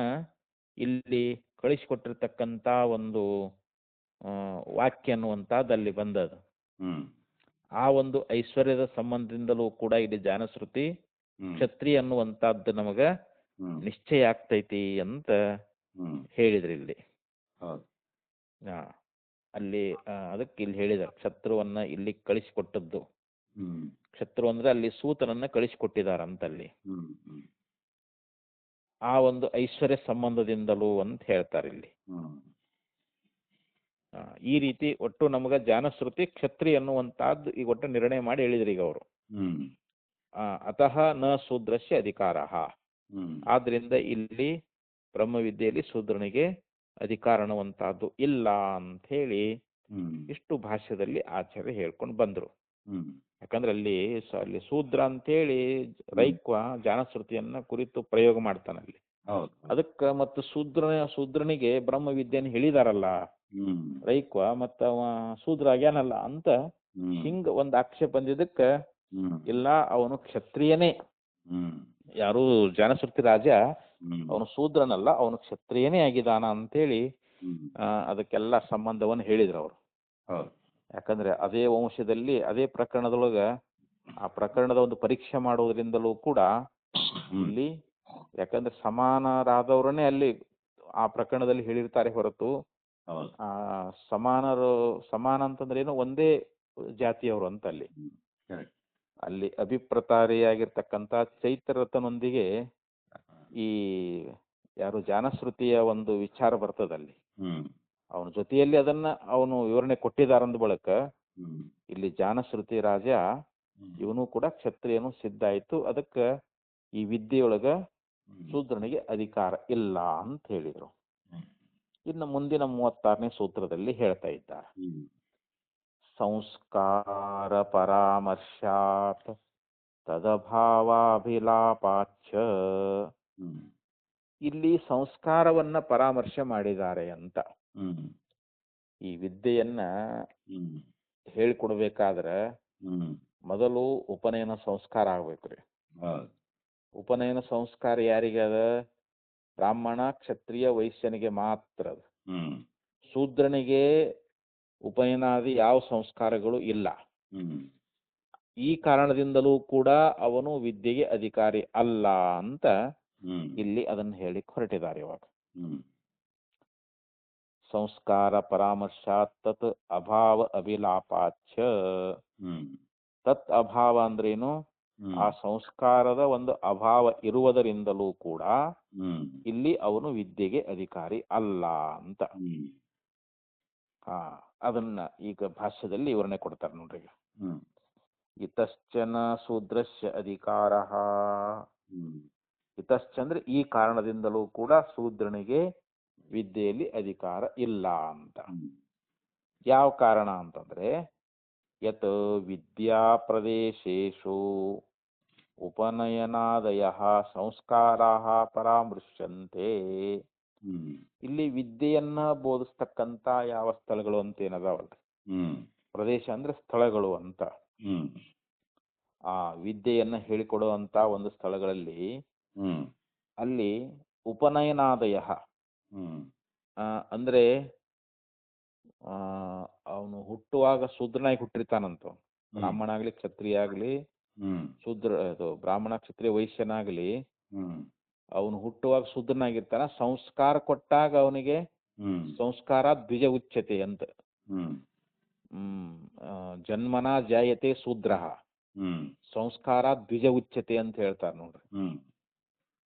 ಇಲ್ಲಿ ಕಳಿಸಿಕೊಟ್ಟಿರ್ತಕ್ಕಂಥ ಒಂದು ವಾಕ್ಯ ಅನ್ನುವಂಥದ್ದಲ್ಲಿ ಬಂದದ್ದು. ಆ ಒಂದು ಐಶ್ವರ್ಯದ ಸಂಬಂಧದಿಂದಲೂ ಕೂಡ ಇಲ್ಲಿ ಜಾನಶ್ರುತಿ ಕ್ಷತ್ರಿಯ ಅನ್ನುವಂಥದ್ದು ನಮಗ ನಿಶ್ಚಯ ಆಗ್ತೈತಿ ಅಂತ ಹೇಳಿದ್ರಿ ಇಲ್ಲಿ. ಅಲ್ಲಿ ಅದಕ್ಕೆ ಇಲ್ಲಿ ಹೇಳಿದಾರೆ ಕ್ಷತ್ರುವನ್ನ ಇಲ್ಲಿ ಕಳಿಸಿಕೊಟ್ಟದ್ದು. ಕ್ಷತ್ರು ಅಂದ್ರೆ ಅಲ್ಲಿ ಸೂತನನ್ನ ಕಳಿಸಿಕೊಟ್ಟಿದಾರಂತಲ್ಲಿ. ಆ ಒಂದು ಐಶ್ವರ್ಯ ಸಂಬಂಧದಿಂದಲೂ ಅಂತ ಹೇಳ್ತಾರೆ ಇಲ್ಲಿ. ಈ ರೀತಿ ಒಟ್ಟು ನಮಗ ಜಾನಶ್ರುತಿ ಕ್ಷತ್ರಿಯ ಅನ್ನುವಂತಹದ್ದು ಈಗ ಒಟ್ಟು ನಿರ್ಣಯ ಮಾಡಿ ಹೇಳಿದ್ರಿ ಈಗ ಅವರು. ಅತಃ ನ ಶೂದ್ರಸ್ಯ ಅಧಿಕಾರ. ಆದ್ರಿಂದ ಇಲ್ಲಿ ಬ್ರಹ್ಮವಿದ್ಯೆಯಲ್ಲಿ ಶೂದ್ರನಿಗೆ ಅಧಿಕಾರ ಅನ್ನುವಂತಹದ್ದು ಇಲ್ಲ ಅಂತ ಹೇಳಿ ಇಷ್ಟು ಭಾಷ್ಯದಲ್ಲಿ ಆಚಾರ್ಯ ಹೇಳ್ಕೊಂಡು ಬಂದ್ರು. ಯಾಕಂದ್ರೆ ಅಲ್ಲಿ ಶೂದ್ರ ಅಂತೇಳಿ ರೈಕ್ವ ಜಾನಶ್ರುತಿಯನ್ನ ಕುರಿತು ಪ್ರಯೋಗ ಮಾಡ್ತಾನಲ್ಲಿ. ಅದಕ್ಕ ಮತ್ತು ಶೂದ್ರನಿಗೆ ಬ್ರಹ್ಮವಿದ್ಯೆಯನ್ನು ಹೇಳಿದಾರಲ್ಲ ರೈಕ್ವ, ಮತ್ತ ಶೂದ್ರ ಆಗ್ಯಾನಲ್ಲ ಅಂತ ಹಿಂಗ ಒಂದ್ ಆಕ್ಷೇಪ ಬಂದಿದ್ದಕ್ಕ ಇಲ್ಲ ಅವನು ಕ್ಷತ್ರಿಯನೇ. ಯಾರು ಜಾನಶ್ರುತಿ ರಾಜ ಅವನು ಶೂದ್ರನಲ್ಲ, ಅವನು ಕ್ಷತ್ರಿಯನೇ ಆಗಿದಾನ ಅಂತೇಳಿ ಅದಕ್ಕೆಲ್ಲ ಸಂಬಂಧವನ್ನು ಹೇಳಿದ್ರು ಅವರು. ಯಾಕಂದ್ರೆ ಅದೇ ವಂಶದಲ್ಲಿ ಅದೇ ಪ್ರಕರಣದೊಳಗ ಆ ಪ್ರಕರಣದ ಒಂದು ಪರೀಕ್ಷೆ ಮಾಡೋದ್ರಿಂದಲೂ ಕೂಡ ಇಲ್ಲಿ, ಯಾಕಂದ್ರೆ ಸಮಾನರಾದವರನ್ನೇ ಅಲ್ಲಿ ಆ ಪ್ರಕರಣದಲ್ಲಿ ಹೇಳಿರ್ತಾರೆ ಹೊರತು ಸಮಾನ ಅಂತಂದ್ರೆ ಏನು ಒಂದೇ ಜಾತಿಯವರು ಅಂತ ಅಲ್ಲಿ ಅಭಿಪ್ರತಾರಿಯಾಗಿರ್ತಕ್ಕಂಥ ಚೈತ್ರರಥನೊಂದಿಗೆ ಈ ಯಾರು ಜಾನಶ್ರುತಿಯ ಒಂದು ವಿಚಾರ ಬರ್ತದಲ್ಲಿ ಅವನ ಜೊತೆಯಲ್ಲಿ ಅದನ್ನ ಅವನು ವಿವರಣೆ ಕೊಟ್ಟಿದ್ದಾರಂದ ಬಳಕ ಇಲ್ಲಿ ಜಾನಶ್ರುತಿ ರಾಜ ಇವನು ಕೂಡ ಕ್ಷತ್ರಿಯನು ಸಿದ್ಧ ಆಯ್ತು. ಅದಕ್ಕ ಈ ವಿದ್ಯೆಯೊಳಗ ಶೂದ್ರನಿಗೆ ಅಧಿಕಾರ ಇಲ್ಲ ಅಂತ ಹೇಳಿದ್ರು. ಇನ್ನು ಮುಂದಿನ 36ನೇ ಸೂತ್ರದಲ್ಲಿ ಹೇಳ್ತಾ ಇದ್ದಾರೆ, ಸಂಸ್ಕಾರ ಪರಾಮರ್ಶಾತ್ ತದಭಾವಾಭಿಲಾಪಾಚ್ಛ. ಇಲ್ಲಿ ಸಂಸ್ಕಾರವನ್ನ ಪರಾಮರ್ಶೆ ಮಾಡಿದ್ದಾರೆ ಅಂತ. ಈ ವಿದ್ಯೆಯನ್ನ ಹೇಳಿಕೊಡ್ಬೇಕಾದ್ರೆ ಮೊದಲು ಉಪನಯನ ಸಂಸ್ಕಾರ ಆಗ್ಬೇಕ್ರಿ. ಉಪನಯನ ಸಂಸ್ಕಾರ ಯಾರಿಗದ? ಬ್ರಾಹ್ಮಣ, ಕ್ಷತ್ರಿಯ, ವೈಶ್ಯನಿಗೆ ಮಾತ್ರ. ಶೂದ್ರನಿಗೆ ಉಪನಯನಾದಿ ಯಾವ ಸಂಸ್ಕಾರಗಳು ಇಲ್ಲ. ಈ ಕಾರಣದಿಂದಲೂ ಕೂಡ ಅವನು ವಿದ್ಯೆಗೆ ಅಧಿಕಾರಿ ಅಲ್ಲ ಅಂತ ಇಲ್ಲಿ ಅದನ್ನು ಹೇಳಿ ಹೊರಟಿದ್ದಾರೆ. ಇವಾಗ ಸಂಸ್ಕಾರ ಪರಾಮರ್ಶಾತ್ ತತ್ ಅಭಾವ ಅಭಿಲಾಪಾಚ್ಛ. ತತ್ ಅಭಾವ ಅಂದ್ರೇನು? ಆ ಸಂಸ್ಕಾರದ ಒಂದು ಅಭಾವ ಇರುವುದರಿಂದಲೂ ಕೂಡ ಇಲ್ಲಿ ಅವನು ವಿದ್ಯೆಗೆ ಅಧಿಕಾರಿ ಅಲ್ಲ ಅಂತ. ಅದನ್ನ ಈಗ ಭಾಷ್ಯದಲ್ಲಿ ವಿವರಣೆ ಕೊಡ್ತಾರೆ ನೋಡ್ರಿ. ಇತಶ್ಚನ ಶೂದ್ರಸ್ಯ ಅಧಿಕಾರ. ಇತಶ್ಚ ಅಂದ್ರೆ ಈ ಕಾರಣದಿಂದಲೂ ಕೂಡ ಶೂದ್ರನಿಗೆ ವಿದ್ಯೆಯಲ್ಲಿ ಅಧಿಕಾರ ಇಲ್ಲ ಅಂತ. ಯಾವ ಕಾರಣ ಅಂತಂದ್ರೆ, ಯತ್ ವಿದ್ಯಾ ಪ್ರದೇಶೇಶು ಉಪನಯನಾದಯ ಸಂಸ್ಕಾರಾಃ ಪರಾಮೃಶ್ಯಂತೆ. ಇಲ್ಲಿ ವಿದ್ಯೆಯನ್ನ ಬೋಧಿಸ್ತಕ್ಕಂತ ಯಾವ ಸ್ಥಳಗಳು ಅಂತ ಏನದಾವಲ್ಲ, ಪ್ರದೇಶ ಅಂದ್ರೆ ಸ್ಥಳಗಳು ಅಂತ. ಆ ವಿದ್ಯೆಯನ್ನ ಹೇಳಿಕೊಡುವಂತ ಒಂದು ಸ್ಥಳಗಳಲ್ಲಿ ಅಲ್ಲಿ ಉಪನಯನಾದಯ ಅಂದ್ರೆ ಅವನು ಹುಟ್ಟುವಾಗ ಶೂದ್ರನಾಗಿ ಹುಟ್ಟಿರ್ತಾನಂತ. ಬ್ರಾಹ್ಮಣ ಆಗ್ಲಿ ಕ್ಷತ್ರಿಯ ಆಗ್ಲಿ ಶೂದ್ರ ಅದು ಬ್ರಾಹ್ಮಣ ಕ್ಷತ್ರಿಯ ವೈಶ್ಯನಾಗ್ಲಿ ಅವನು ಹುಟ್ಟುವಾಗ ಶೂದ್ರನಾಗಿರ್ತಾನ. ಸಂಸ್ಕಾರ ಕೊಟ್ಟಾಗ ಅವನಿಗೆ ಸಂಸ್ಕಾರ ದ್ವಿಜ ಉಚ್ಯತೆ ಅಂತ. ಜನ್ಮನ ಜಾಯತೆ ಶೂದ್ರ ಸಂಸ್ಕಾರ ದ್ವಿಜ ಉಚ್ಯತೆ ಅಂತ ಹೇಳ್ತಾರೆ ನೋಡ್ರಿ.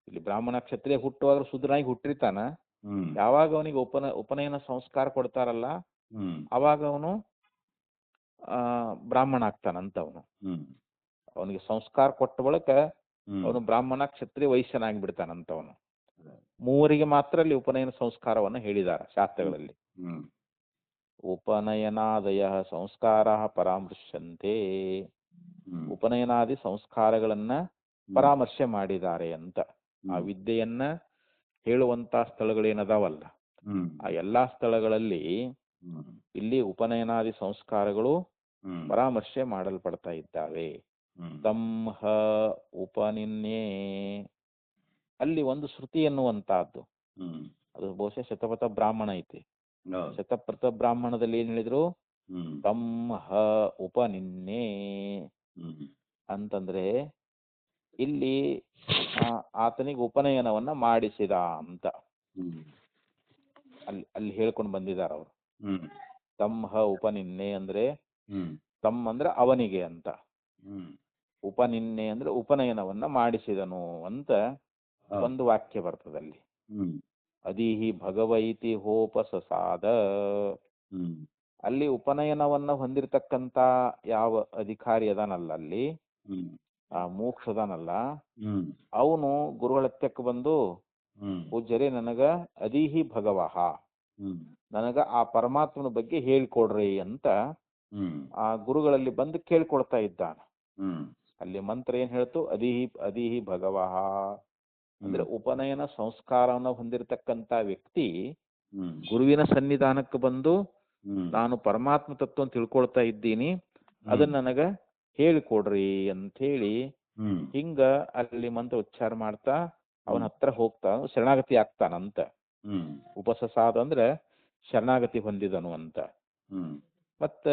ಇಲ್ಲಿ ಬ್ರಾಹ್ಮಣ ಕ್ಷತ್ರಿಯ ಹುಟ್ಟುವಾಗ ಶೂದ್ರನಾಗಿ ಹುಟ್ಟಿರ್ತಾನ. ಯಾವಾಗ ಅವನಿಗೆ ಉಪನಯನ ಸಂಸ್ಕಾರ ಕೊಡ್ತಾರಲ್ಲ ಅವಾಗ ಅವನು ಬ್ರಾಹ್ಮಣ ಆಗ್ತಾನಂತ. ಅವನಿಗೆ ಸಂಸ್ಕಾರ ಕೊಟ್ಟ ಬಳಿಕ ಅವನು ಬ್ರಾಹ್ಮಣ ಕ್ಷತ್ರಿಯ ವೈಶ್ಯನಾಗಿ ಬಿಡ್ತಾನಂತ. ಅವನು ಮೂವರಿಗೆ ಮಾತ್ರ ಅಲ್ಲಿ ಉಪನಯನ ಸಂಸ್ಕಾರವನ್ನು ಹೇಳಿದ್ದಾರೆ ಶಾಸ್ತ್ರಗಳಲ್ಲಿ. ಉಪನಯನಾದಯ ಸಂಸ್ಕಾರ ಪರಾಮರ್ಶಂತೆ, ಉಪನಯನಾದಿ ಸಂಸ್ಕಾರಗಳನ್ನ ಪರಾಮರ್ಶೆ ಮಾಡಿದ್ದಾರೆ ಅಂತ. ಆ ವಿದ್ಯೆಯನ್ನ ಹೇಳುವಂತ ಸ್ಥಳಗಳೇನದಾವಲ್ಲ ಆ ಎಲ್ಲಾ ಸ್ಥಳಗಳಲ್ಲಿ ಇಲ್ಲಿ ಉಪನಯನಾದಿ ಸಂಸ್ಕಾರಗಳು ಪರಾಮರ್ಶೆ ಮಾಡಲ್ಪಡ್ತಾ ಇದ್ದಾವೆ. ತಂಹ ಉಪನಿನ್ಯೇ, ಅಲ್ಲಿ ಒಂದು ಶ್ರುತಿ ಎನ್ನುವಂತಹದ್ದು, ಅದು ಬಹುಶಃ ಶತಪಥ ಬ್ರಾಹ್ಮಣ ಐತಿ. ಶತಪಥ ಬ್ರಾಹ್ಮಣದಲ್ಲಿ ಏನ್ ಹೇಳಿದ್ರು? ತಂಹ ಉಪನಿನ್ಯೇ ಅಂತಂದ್ರೆ ಇಲ್ಲಿ ಆತನಿಗೆ ಉಪನಯನವನ್ನ ಮಾಡಿಸಿದ ಅಂತ ಅಲ್ಲಿ ಹೇಳ್ಕೊಂಡು ಬಂದಿದ್ದಾರೆ ಅವರು. ತಂಹ ಉಪನಿನ್ನೆ ಅಂದ್ರೆ ತಮ್ಮ ಅಂದ್ರೆ ಅವನಿಗೆ ಅಂತ, ಉಪನಿನ್ನೆ ಅಂದ್ರೆ ಉಪನಯನವನ್ನ ಮಾಡಿಸಿದನು ಅಂತ ಒಂದು ವಾಕ್ಯ ಬರ್ತದಲ್ಲಿ. ಅದೀಹಿ ಭಗವೈತಿ ಹೋಪಸಸಾದ, ಅಲ್ಲಿ ಉಪನಯನವನ್ನ ಹೊಂದಿರತಕ್ಕಂತ ಯಾವ ಅಧಿಕಾರಿ ಅದಾನಲ್ಲ ಅಲ್ಲಿ ಆ ಮೋಕ್ಷದಾನಲ್ಲ ಅವನು ಗುರುಗಳ ಹತ್ತಕ್ಕೆ ಬಂದು, ಪೂಜ್ಯರೇ ನನಗ ಅದೀಹಿ ಭಗವಹ, ನನಗ ಆ ಪರಮಾತ್ಮನ ಬಗ್ಗೆ ಹೇಳ್ಕೊಡ್ರಿ ಅಂತ ಆ ಗುರುಗಳಲ್ಲಿ ಬಂದು ಕೇಳ್ಕೊಳ್ತಾ ಇದ್ದಾನ. ಅಲ್ಲಿ ಮಂತ್ರ ಏನ್ ಹೇಳ್ತು? ಅದೀಹಿ ಭಗವಹ ಅಂದ್ರೆ ಉಪನಯನ ಸಂಸ್ಕಾರವನ್ನು ಹೊಂದಿರತಕ್ಕಂತ ವ್ಯಕ್ತಿ ಗುರುವಿನ ಸನ್ನಿಧಾನಕ್ಕೆ ಬಂದು ನಾನು ಪರಮಾತ್ಮ ತತ್ವ ತಿಳ್ಕೊಳ್ತಾ ಇದ್ದೀನಿ, ಅದನ್ನ ನನಗ ಹೇಳಿಕೊಡ್ರಿ ಅಂತ ಹೇಳಿ ಹಿಂಗ ಅಲ್ಲಿ ಮಂತ್ರ ಉಚ್ಚಾರ ಮಾಡ್ತಾ ಅವನ ಹತ್ರ ಹೋಗ್ತಾ ಶರಣಾಗತಿ ಆಗ್ತಾನಂತ. ಉಪಸಸಾದ ಅಂದ್ರೆ ಶರಣಾಗತಿ ಹೊಂದಿದನು ಅಂತ. ಮತ್ತ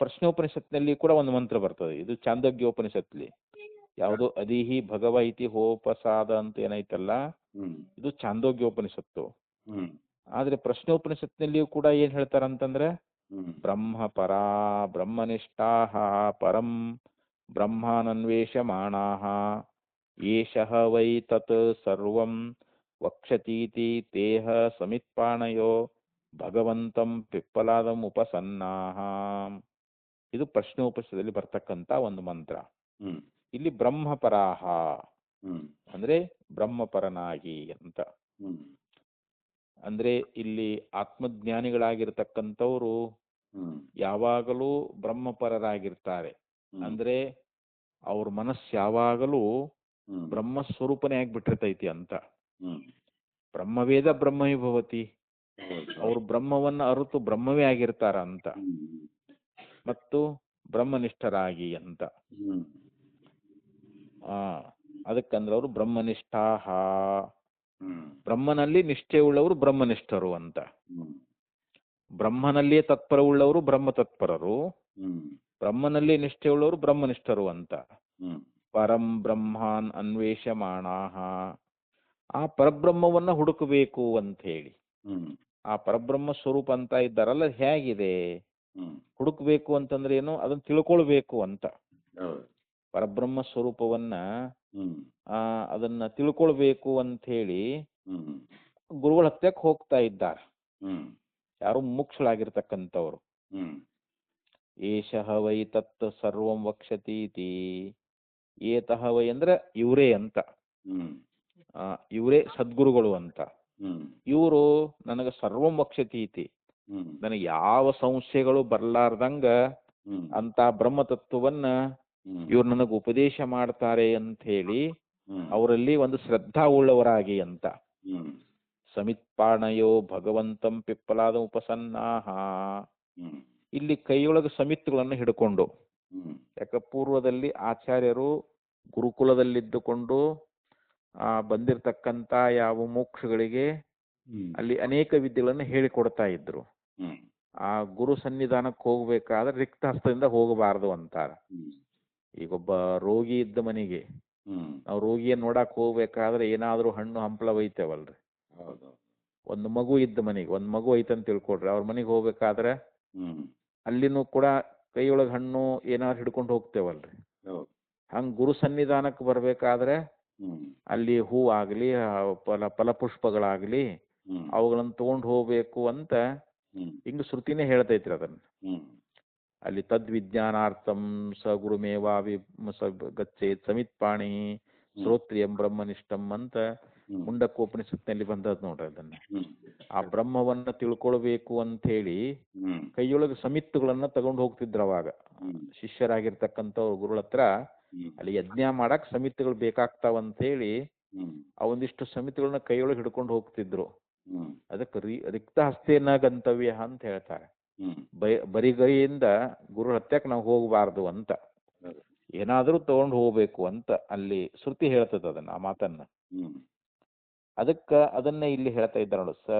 ಪ್ರಶ್ನೋಪನಿಷತ್ನಲ್ಲಿ ಕೂಡ ಒಂದು ಮಂತ್ರ ಬರ್ತದೆ, ಇದು ಚಾಂದೋಗ್ಯೋಪನಿಷತ್ಲಿ. ಯಾವುದು ಅದೀಹಿ ಭಗವ ಇತಿ ಹೋಪಸಾದ ಅಂತ ಏನೈತಲ್ಲ ಇದು ಚಾಂದೋಗ್ಯೋಪನಿಷತ್ತು. ಆದ್ರೆ ಪ್ರಶ್ನೋಪನಿಷತ್ನಲ್ಲಿಯೂ ಕೂಡ ಏನ್ ಹೇಳ್ತಾರಂತಂದ್ರೆ ಬ್ರಹ್ಮ ಪರಾ ಬ್ರಹ್ಮನಿಷ್ಠಾಃ ಪರಂ ಬ್ರಹ್ಮಾನನ್ವೇಷಮಾಣಾಃ ಏಷಃ ವೈ ತತ್ ಸರ್ವಂ ವಕ್ಷತೀತಿ ತೇಹ ಸಮಿತ್ಪಾಣಯೋ ಭಗವಂತಂ ಪಿಪ್ಪಲಾದಂ ಉಪಸನ್ನಾಃ. ಇದು ಪ್ರಶ್ನೋಪನಿಷತ್ತಲ್ಲಿ ಬರ್ತಕ್ಕಂತ ಒಂದು ಮಂತ್ರ. ಇಲ್ಲಿ ಬ್ರಹ್ಮಪರಾಹ ಅಂದ್ರೆ ಬ್ರಹ್ಮಪರನಾಗಿ ಅಂತ. ಅಂದ್ರೆ ಇಲ್ಲಿ ಆತ್ಮಜ್ಞಾನಿಗಳಾಗಿರ್ತಕ್ಕಂಥವ್ರು ಯಾವಾಗಲೂ ಬ್ರಹ್ಮಪರರಾಗಿರ್ತಾರೆ. ಅಂದ್ರೆ ಅವ್ರ ಮನಸ್ಸು ಯಾವಾಗಲೂ ಬ್ರಹ್ಮ ಸ್ವರೂಪನೇ ಆಗ್ಬಿಟ್ಟಿರ್ತೈತಿ ಅಂತ. ಬ್ರಹ್ಮವೇದ ಬ್ರಹ್ಮವಿಭವತಿ, ಅವ್ರು ಬ್ರಹ್ಮವನ್ನ ಅರಿತು ಬ್ರಹ್ಮವೇ ಆಗಿರ್ತಾರ ಅಂತ. ಮತ್ತು ಬ್ರಹ್ಮನಿಷ್ಠರಾಗಿ ಅಂತ. ಅದಕ್ಕಂದ್ರೆ ಅವರು ಬ್ರಹ್ಮನಿಷ್ಠಾಹ, ಬ್ರಹ್ಮನಲ್ಲಿ ನಿಷ್ಠೆ ಉಳ್ಳವರು ಬ್ರಹ್ಮನಿಷ್ಠರು ಅಂತ. ಬ್ರಹ್ಮನಲ್ಲಿಯೇ ತತ್ಪರವುಳ್ಳವರು ಬ್ರಹ್ಮ ತತ್ಪರರು, ಬ್ರಹ್ಮನಲ್ಲಿ ನಿಷ್ಠೆ ಉಳ್ಳವರು ಬ್ರಹ್ಮನಿಷ್ಠರು ಅಂತ. ಪರಂ ಬ್ರಹ್ಮಾನ್ ಅನ್ವೇಷಮಾಣಾಹ, ಆ ಪರಬ್ರಹ್ಮವನ್ನ ಹುಡುಕಬೇಕು ಅಂತ ಹೇಳಿ. ಆ ಪರಬ್ರಹ್ಮ ಸ್ವರೂಪ ಅಂತ ಇದ್ದಾರಲ್ಲ ಹೇಗಿದೆ ಹುಡುಕ್ಬೇಕು ಅಂತಂದ್ರೆ ಏನು? ಅದನ್ನ ತಿಳ್ಕೊಳ್ಬೇಕು ಅಂತ. ಪರಬ್ರಹ್ಮ ಸ್ವರೂಪವನ್ನ ಅದನ್ನ ತಿಳ್ಕೊಳ್ಬೇಕು ಅಂತ ಹೇಳಿ ಗುರುಗಳ ಹತ್ತಕ್ಕೆ ಹೋಗ್ತಾ ಇದ್ದಾರೆ. ಯಾರು ಮುಕ್ಷಳಾಗಿರ್ತಕ್ಕಂಥವ್ರು. ಏಷಃ ವೈ ತತ್ ಸರ್ವಂ ವಕ್ಷತೀತಿ, ಏತಃ ವೈ ಅಂದ್ರೆ ಇವರೇ ಅಂತ, ಇವರೇ ಸದ್ಗುರುಗಳು ಅಂತ. ಇವರು ನನಗ ಸರ್ವಂ ವಕ್ಷತೀತಿ, ನನಗೆ ಯಾವ ಸಂಶಯಗಳು ಬರ್ಲಾರ್ದಂಗ ಅಂತ ಬ್ರಹ್ಮತತ್ವವನ್ನ ಇವ್ರು ನನಗೆ ಉಪದೇಶ ಮಾಡ್ತಾರೆ ಅಂತ ಹೇಳಿ ಅವರಲ್ಲಿ ಒಂದು ಶ್ರದ್ಧಾ ಉಳ್ಳವರಾಗಿ ಅಂತ. ಸಮಿತ್ಪಾಣಯೋ ಭಗವಂತಂ ಪಿಪ್ಪಲಾದ ಉಪಸನ್ನಾಹ, ಇಲ್ಲಿ ಕೈಯೊಳಗೆ ಸಮಿತ್ಗಳನ್ನು ಹಿಡ್ಕೊಂಡು ಯಾಕೆ ಪೂರ್ವದಲ್ಲಿ ಆಚಾರ್ಯರು ಗುರುಕುಲದಲ್ಲಿದ್ದುಕೊಂಡು ಬಂದಿರತಕ್ಕಂಥ ಯಾವ ಮೋಕ್ಷಗಳಿಗೆ ಅಲ್ಲಿ ಅನೇಕ ವಿದ್ಯೆಗಳನ್ನು ಹೇಳಿಕೊಡ್ತಾ ಇದ್ರು. ಆ ಗುರು ಸನ್ನಿಧಾನಕ್ಕೆ ಹೋಗ್ಬೇಕಾದ್ರೆ ರಿಕ್ತ ಹಸ್ತದಿಂದ ಹೋಗಬಾರದು ಅಂತಾರೆ. ಈಗ ಒಬ್ಬ ರೋಗಿ ಇದ್ದ ಮನೆಗೆ ನಾವು ರೋಗಿಯನ್ನು ನೋಡಕ್ ಹೋಗ್ಬೇಕಾದ್ರೆ ಏನಾದ್ರೂ ಹಣ್ಣು ಹಂಪಲ ಒಯ್ತೇವಲ್ರಿ. ಒಂದು ಮಗು ಇದ್ದ ಮನೆಗೆ, ಒಂದು ಮಗು ಐತಂತ ತಿಳ್ಕೊಡ್ರಿ, ಅವ್ರ ಮನೆಗೆ ಹೋಗ್ಬೇಕಾದ್ರೆ ಅಲ್ಲಿನೂ ಕೂಡ ಕೈಯೊಳಗೆ ಹಣ್ಣು ಏನಾದ್ರು ಹಿಡ್ಕೊಂಡು ಹೋಗ್ತೇವಲ್ರಿ. ಹಂಗ ಗುರು ಸನ್ನಿಧಾನಕ್ಕೆ ಬರ್ಬೇಕಾದ್ರೆ ಅಲ್ಲಿ ಹೂ ಆಗ್ಲಿ ಫಲಪುಷ್ಪಗಳಾಗ್ಲಿ ಅವುಗಳನ್ನ ತಗೊಂಡು ಹೋಗ್ಬೇಕು ಅಂತ ಹಿಂಗ ಶ್ರುತಿನೇ ಹೇಳ್ತೈತ್ರಿ ಅದನ್ನ. ಅಲ್ಲಿ ತದ್ವಿಜ್ಞಾನಾರ್ಥಂ ಸ ಗುರುಮೇವಾವಿ ಗಚ್ಚೇತ್ ಸಮಿತ್ಪಾಣಿ ಶ್ರೋತ್ರಿಯಂ ಬ್ರಹ್ಮನಿಷ್ಠಂ ಅಂತ ಮುಂಡಕ್ಕೋಪನಿಷತ್ನಲ್ಲಿ ಬಂದದ್ ನೋಡ್ರಿ. ಅದನ್ನ ಆ ಬ್ರಹ್ಮವನ್ನ ತಿಳ್ಕೊಳ್ಬೇಕು ಅಂತ ಹೇಳಿ ಕೈಯೊಳಗೆ ಸಮಿತ್ತುಗಳನ್ನ ತಗೊಂಡು ಹೋಗ್ತಿದ್ರು ಅವಾಗ ಶಿಷ್ಯರಾಗಿರ್ತಕ್ಕಂಥವ್ರು ಗುರುಗಳ ಹತ್ರ. ಅಲ್ಲಿ ಯಜ್ಞ ಮಾಡಕ್ ಸಮಿತಿಗಳು ಬೇಕಾಗ್ತಾವಂತ ಹೇಳಿ ಆ ಒಂದಿಷ್ಟು ಸಮಿತಿಗಳನ್ನ ಕೈಯೊಳಗೆ ಹಿಡ್ಕೊಂಡು ಹೋಗ್ತಿದ್ರು. ಅದಕ್ಕೆ ರಿಕ್ತ ಹಸ್ತೇನ ಗಂತವ್ಯ ಅಂತ ಹೇಳ್ತಾರೆ. ಬರಿಗೈಯಿಂದ ಗುರು ಹತ್ಯಕ್ಕೆ ನಾವು ಹೋಗಬಾರ್ದು ಅಂತ, ಏನಾದ್ರೂ ತಗೊಂಡು ಹೋಗ್ಬೇಕು ಅಂತ ಅಲ್ಲಿ ಶ್ರುತಿ ಹೇಳ್ತದ ಅದನ್ನ, ಆ ಮಾತನ್ನ. ಅದಕ್ಕ ಅದನ್ನೇ ಇಲ್ಲಿ ಹೇಳ್ತಾ ಇದ್ದಾರೆ ನೋಡು.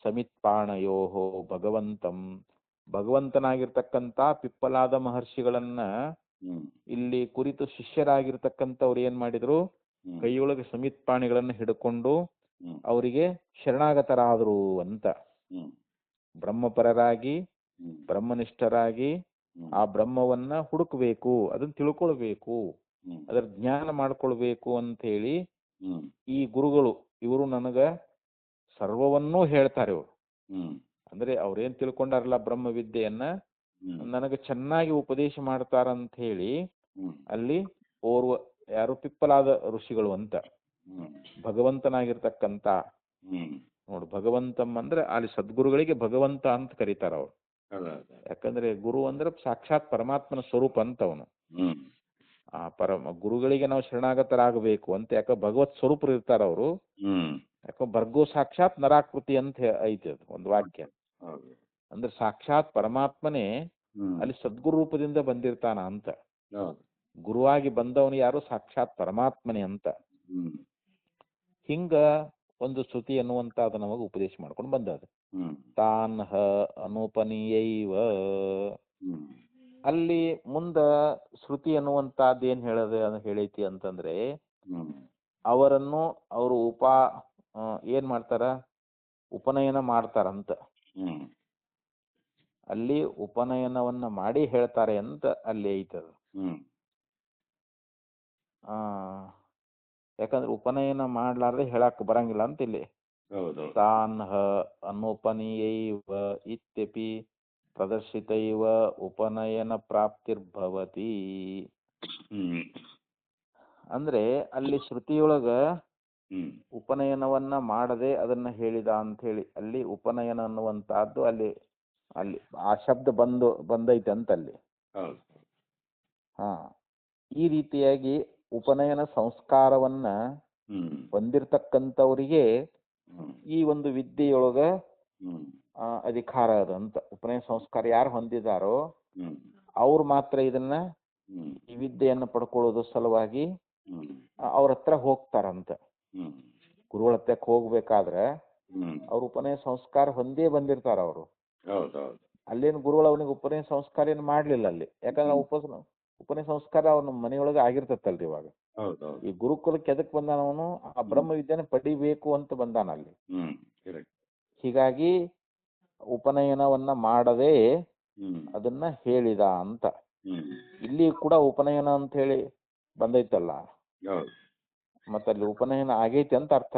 ಸಮಿತ್ಪಾಣಯೋಹೋ ಭಗವಂತಂ, ಭಗವಂತನಾಗಿರ್ತಕ್ಕಂಥ ಪಿಪ್ಪಲಾದ ಮಹರ್ಷಿಗಳನ್ನ ಇಲ್ಲಿ ಕುರಿತು ಶಿಷ್ಯರಾಗಿರ್ತಕ್ಕಂಥವ್ರು ಏನ್ ಮಾಡಿದ್ರು, ಕೈಯೊಳಗೆ ಸಮಿತ್ಪಾಣಿಗಳನ್ನ ಹಿಡ್ಕೊಂಡು ಅವರಿಗೆ ಶರಣಾಗತರಾದ್ರು ಅಂತ. ಬ್ರಹ್ಮಪರರಾಗಿ ಬ್ರಹ್ಮನಿಷ್ಠರಾಗಿ ಆ ಬ್ರಹ್ಮವನ್ನ ಹುಡುಕ್ಬೇಕು, ಅದನ್ನ ತಿಳ್ಕೊಳ್ಬೇಕು, ಅದರ ಜ್ಞಾನ ಮಾಡ್ಕೊಳ್ಬೇಕು ಅಂತ ಹೇಳಿ ಈ ಗುರುಗಳು ಇವರು ನನಗ ಸರ್ವವನ್ನೂ ಹೇಳ್ತಾರೆ. ಇವರು ಅಂದ್ರೆ ಅವ್ರೇನ್ ತಿಳ್ಕೊಂಡಾರಲ್ಲ ಬ್ರಹ್ಮ ವಿದ್ಯೆಯನ್ನ ನನಗೆ ಚೆನ್ನಾಗಿ ಉಪದೇಶ ಮಾಡ್ತಾರಂತ ಹೇಳಿ ಅಲ್ಲಿ ಓರ್ವ ಯಾರು ಪಿಪ್ಪಲಾದ ಋಷಿಗಳು ಅಂತ ಭಗವಂತನಾಗಿರ್ತಕ್ಕಂಥ ನೋಡು. ಭಗವಂತಂ ಅಂದ್ರೆ ಅಲ್ಲಿ ಸದ್ಗುರುಗಳಿಗೆ ಭಗವಂತ ಅಂತ ಕರೀತಾರ ಅವ್ರು. ಯಾಕಂದ್ರೆ ಗುರು ಅಂದ್ರೆ ಸಾಕ್ಷಾತ್ ಪರಮಾತ್ಮನ ಸ್ವರೂಪ ಅಂತ ಅವನು. ಆ ಗುರುಗಳಿಗೆ ನಾವು ಶರಣಾಗತರಾಗಬೇಕು ಅಂತ. ಯಾಕ ಭಗವತ್ ಸ್ವರೂಪರು ಇರ್ತಾರ ಅವರು. ಯಾಕೋ ಭರ್ಗೋ ಸಾಕ್ಷಾತ್ ನರಾಕೃತಿ ಅಂತ ಐತಿ ಅದು ಒಂದು ವಾಕ್ಯ. ಅಂದ್ರೆ ಸಾಕ್ಷಾತ್ ಪರಮಾತ್ಮನೇ ಅಲ್ಲಿ ಸದ್ಗುರು ರೂಪದಿಂದ ಬಂದಿರ್ತಾನ ಅಂತ. ಗುರುವಾಗಿ ಬಂದವನು ಯಾರು, ಸಾಕ್ಷಾತ್ ಪರಮಾತ್ಮನೇ ಅಂತ. ಹಿಂಗ ಒಂದು ಶ್ರುತಿ ಅನ್ನುವಂತ ಅದು ನಮಗೆ ಉಪದೇಶ ಮಾಡ್ಕೊಂಡು ಬಂದದ. ತಾನ್ ಹ ಅನುಪನೀಯೈವ. ಅಲ್ಲಿ ಮುಂದ ಶ್ರುತಿ ಅನ್ನುವಂತದ್ದು ಏನ್ ಹೇಳೈತಿ ಅಂತಂದ್ರೆ ಅವರನ್ನು ಅವರು ಏನ್ ಮಾಡ್ತಾರ, ಉಪನಯನ ಮಾಡ್ತಾರಂತ. ಅಲ್ಲಿ ಉಪನಯನವನ್ನ ಮಾಡಿ ಹೇಳ್ತಾರೆ ಅಂತ ಅಲ್ಲಿ ಐತದ. ಯಾಕಂದ್ರೆ ಉಪನಯನ ಮಾಡ್ಲಾರ್ದೆ ಹೇಳಕ್ ಬರಂಗಿಲ್ಲ ಅಂತ ಇಲ್ಲಿ. ತಾನ್ ಹ ಅನುಪನೀಯೈವ ಇತ್ಯಪಿ ಪ್ರದರ್ಶಿತೈವ ಉಪನಯನ ಪ್ರಾಪ್ತಿರ್ಭವತಿ. ಅಂದ್ರೆ ಅಲ್ಲಿ ಶ್ರುತಿಯೊಳಗ ಉಪನಯನವನ್ನ ಮಾಡದೆ ಅದನ್ನ ಹೇಳಿದ ಅಂತ ಹೇಳಿ ಅಲ್ಲಿ ಉಪನಯನ ಅನ್ನುವಂತಹದ್ದು ಅಲ್ಲಿ ಅಲ್ಲಿ ಆ ಶಬ್ದ ಬಂದೈತೆ ಅಂತ ಅಲ್ಲಿ. ಈ ರೀತಿಯಾಗಿ ಉಪನಯನ ಸಂಸ್ಕಾರವನ್ನ ಹೊಂದಿರತಕ್ಕಂಥವರಿಗೆ ಈ ಒಂದು ವಿದ್ಯೆಯೊಳಗ ಅಧಿಕಾರ ಅದಂತ. ಉಪನಯನ ಸಂಸ್ಕಾರ ಯಾರು ಹೊಂದಿದಾರೋ ಅವ್ರು ಮಾತ್ರ ಇದನ್ನ ಈ ವಿದ್ಯೆಯನ್ನು ಪಡ್ಕೊಳ್ಳೋದು ಸಲುವಾಗಿ ಅವ್ರ ಹತ್ರ ಹೋಗ್ತಾರಂತ. ಗುರುಗಳ ಹತ್ರಕ್ಕೆ ಹೋಗ್ಬೇಕಾದ್ರೆ ಅವ್ರ ಉಪನಯನ ಸಂಸ್ಕಾರ ಹೊಂದೇ ಬಂದಿರ್ತಾರ ಅವರು. ಅಲ್ಲೇನು ಗುರುಗಳು ಅವನಿಗೆ ಉಪನಯನ ಸಂಸ್ಕಾರ ಏನು ಮಾಡ್ಲಿಲ್ಲ ಅಲ್ಲಿ. ಯಾಕಂದ್ರೆ ಉಪನಯನ ಸಂಸ್ಕಾರ ಅವನ ಮನೆಯೊಳಗೆ ಆಗಿರ್ತತ್ತಲ್ರಿ ಇವಾಗ. ಈ ಗುರುಕುಲಕ್ಕೆ ಎದಕ್ ಬಂದಾನ ಅವನು, ಆ ಬ್ರಹ್ಮ ವಿದ್ಯೆನ ಪಡಿಬೇಕು ಅಂತ ಬಂದಾನ ಅಲ್ಲಿ. ಹೀಗಾಗಿ ಉಪನಯನವನ್ನ ಮಾಡದೆ ಅದನ್ನ ಹೇಳಿದ ಅಂತ. ಇಲ್ಲಿ ಕೂಡ ಉಪನಯನ ಅಂತ ಹೇಳಿ ಬಂದೈತಲ್ಲ, ಮತ್ತಲ್ಲಿ ಉಪನಯನ ಆಗೈತಿ ಅಂತ ಅರ್ಥ.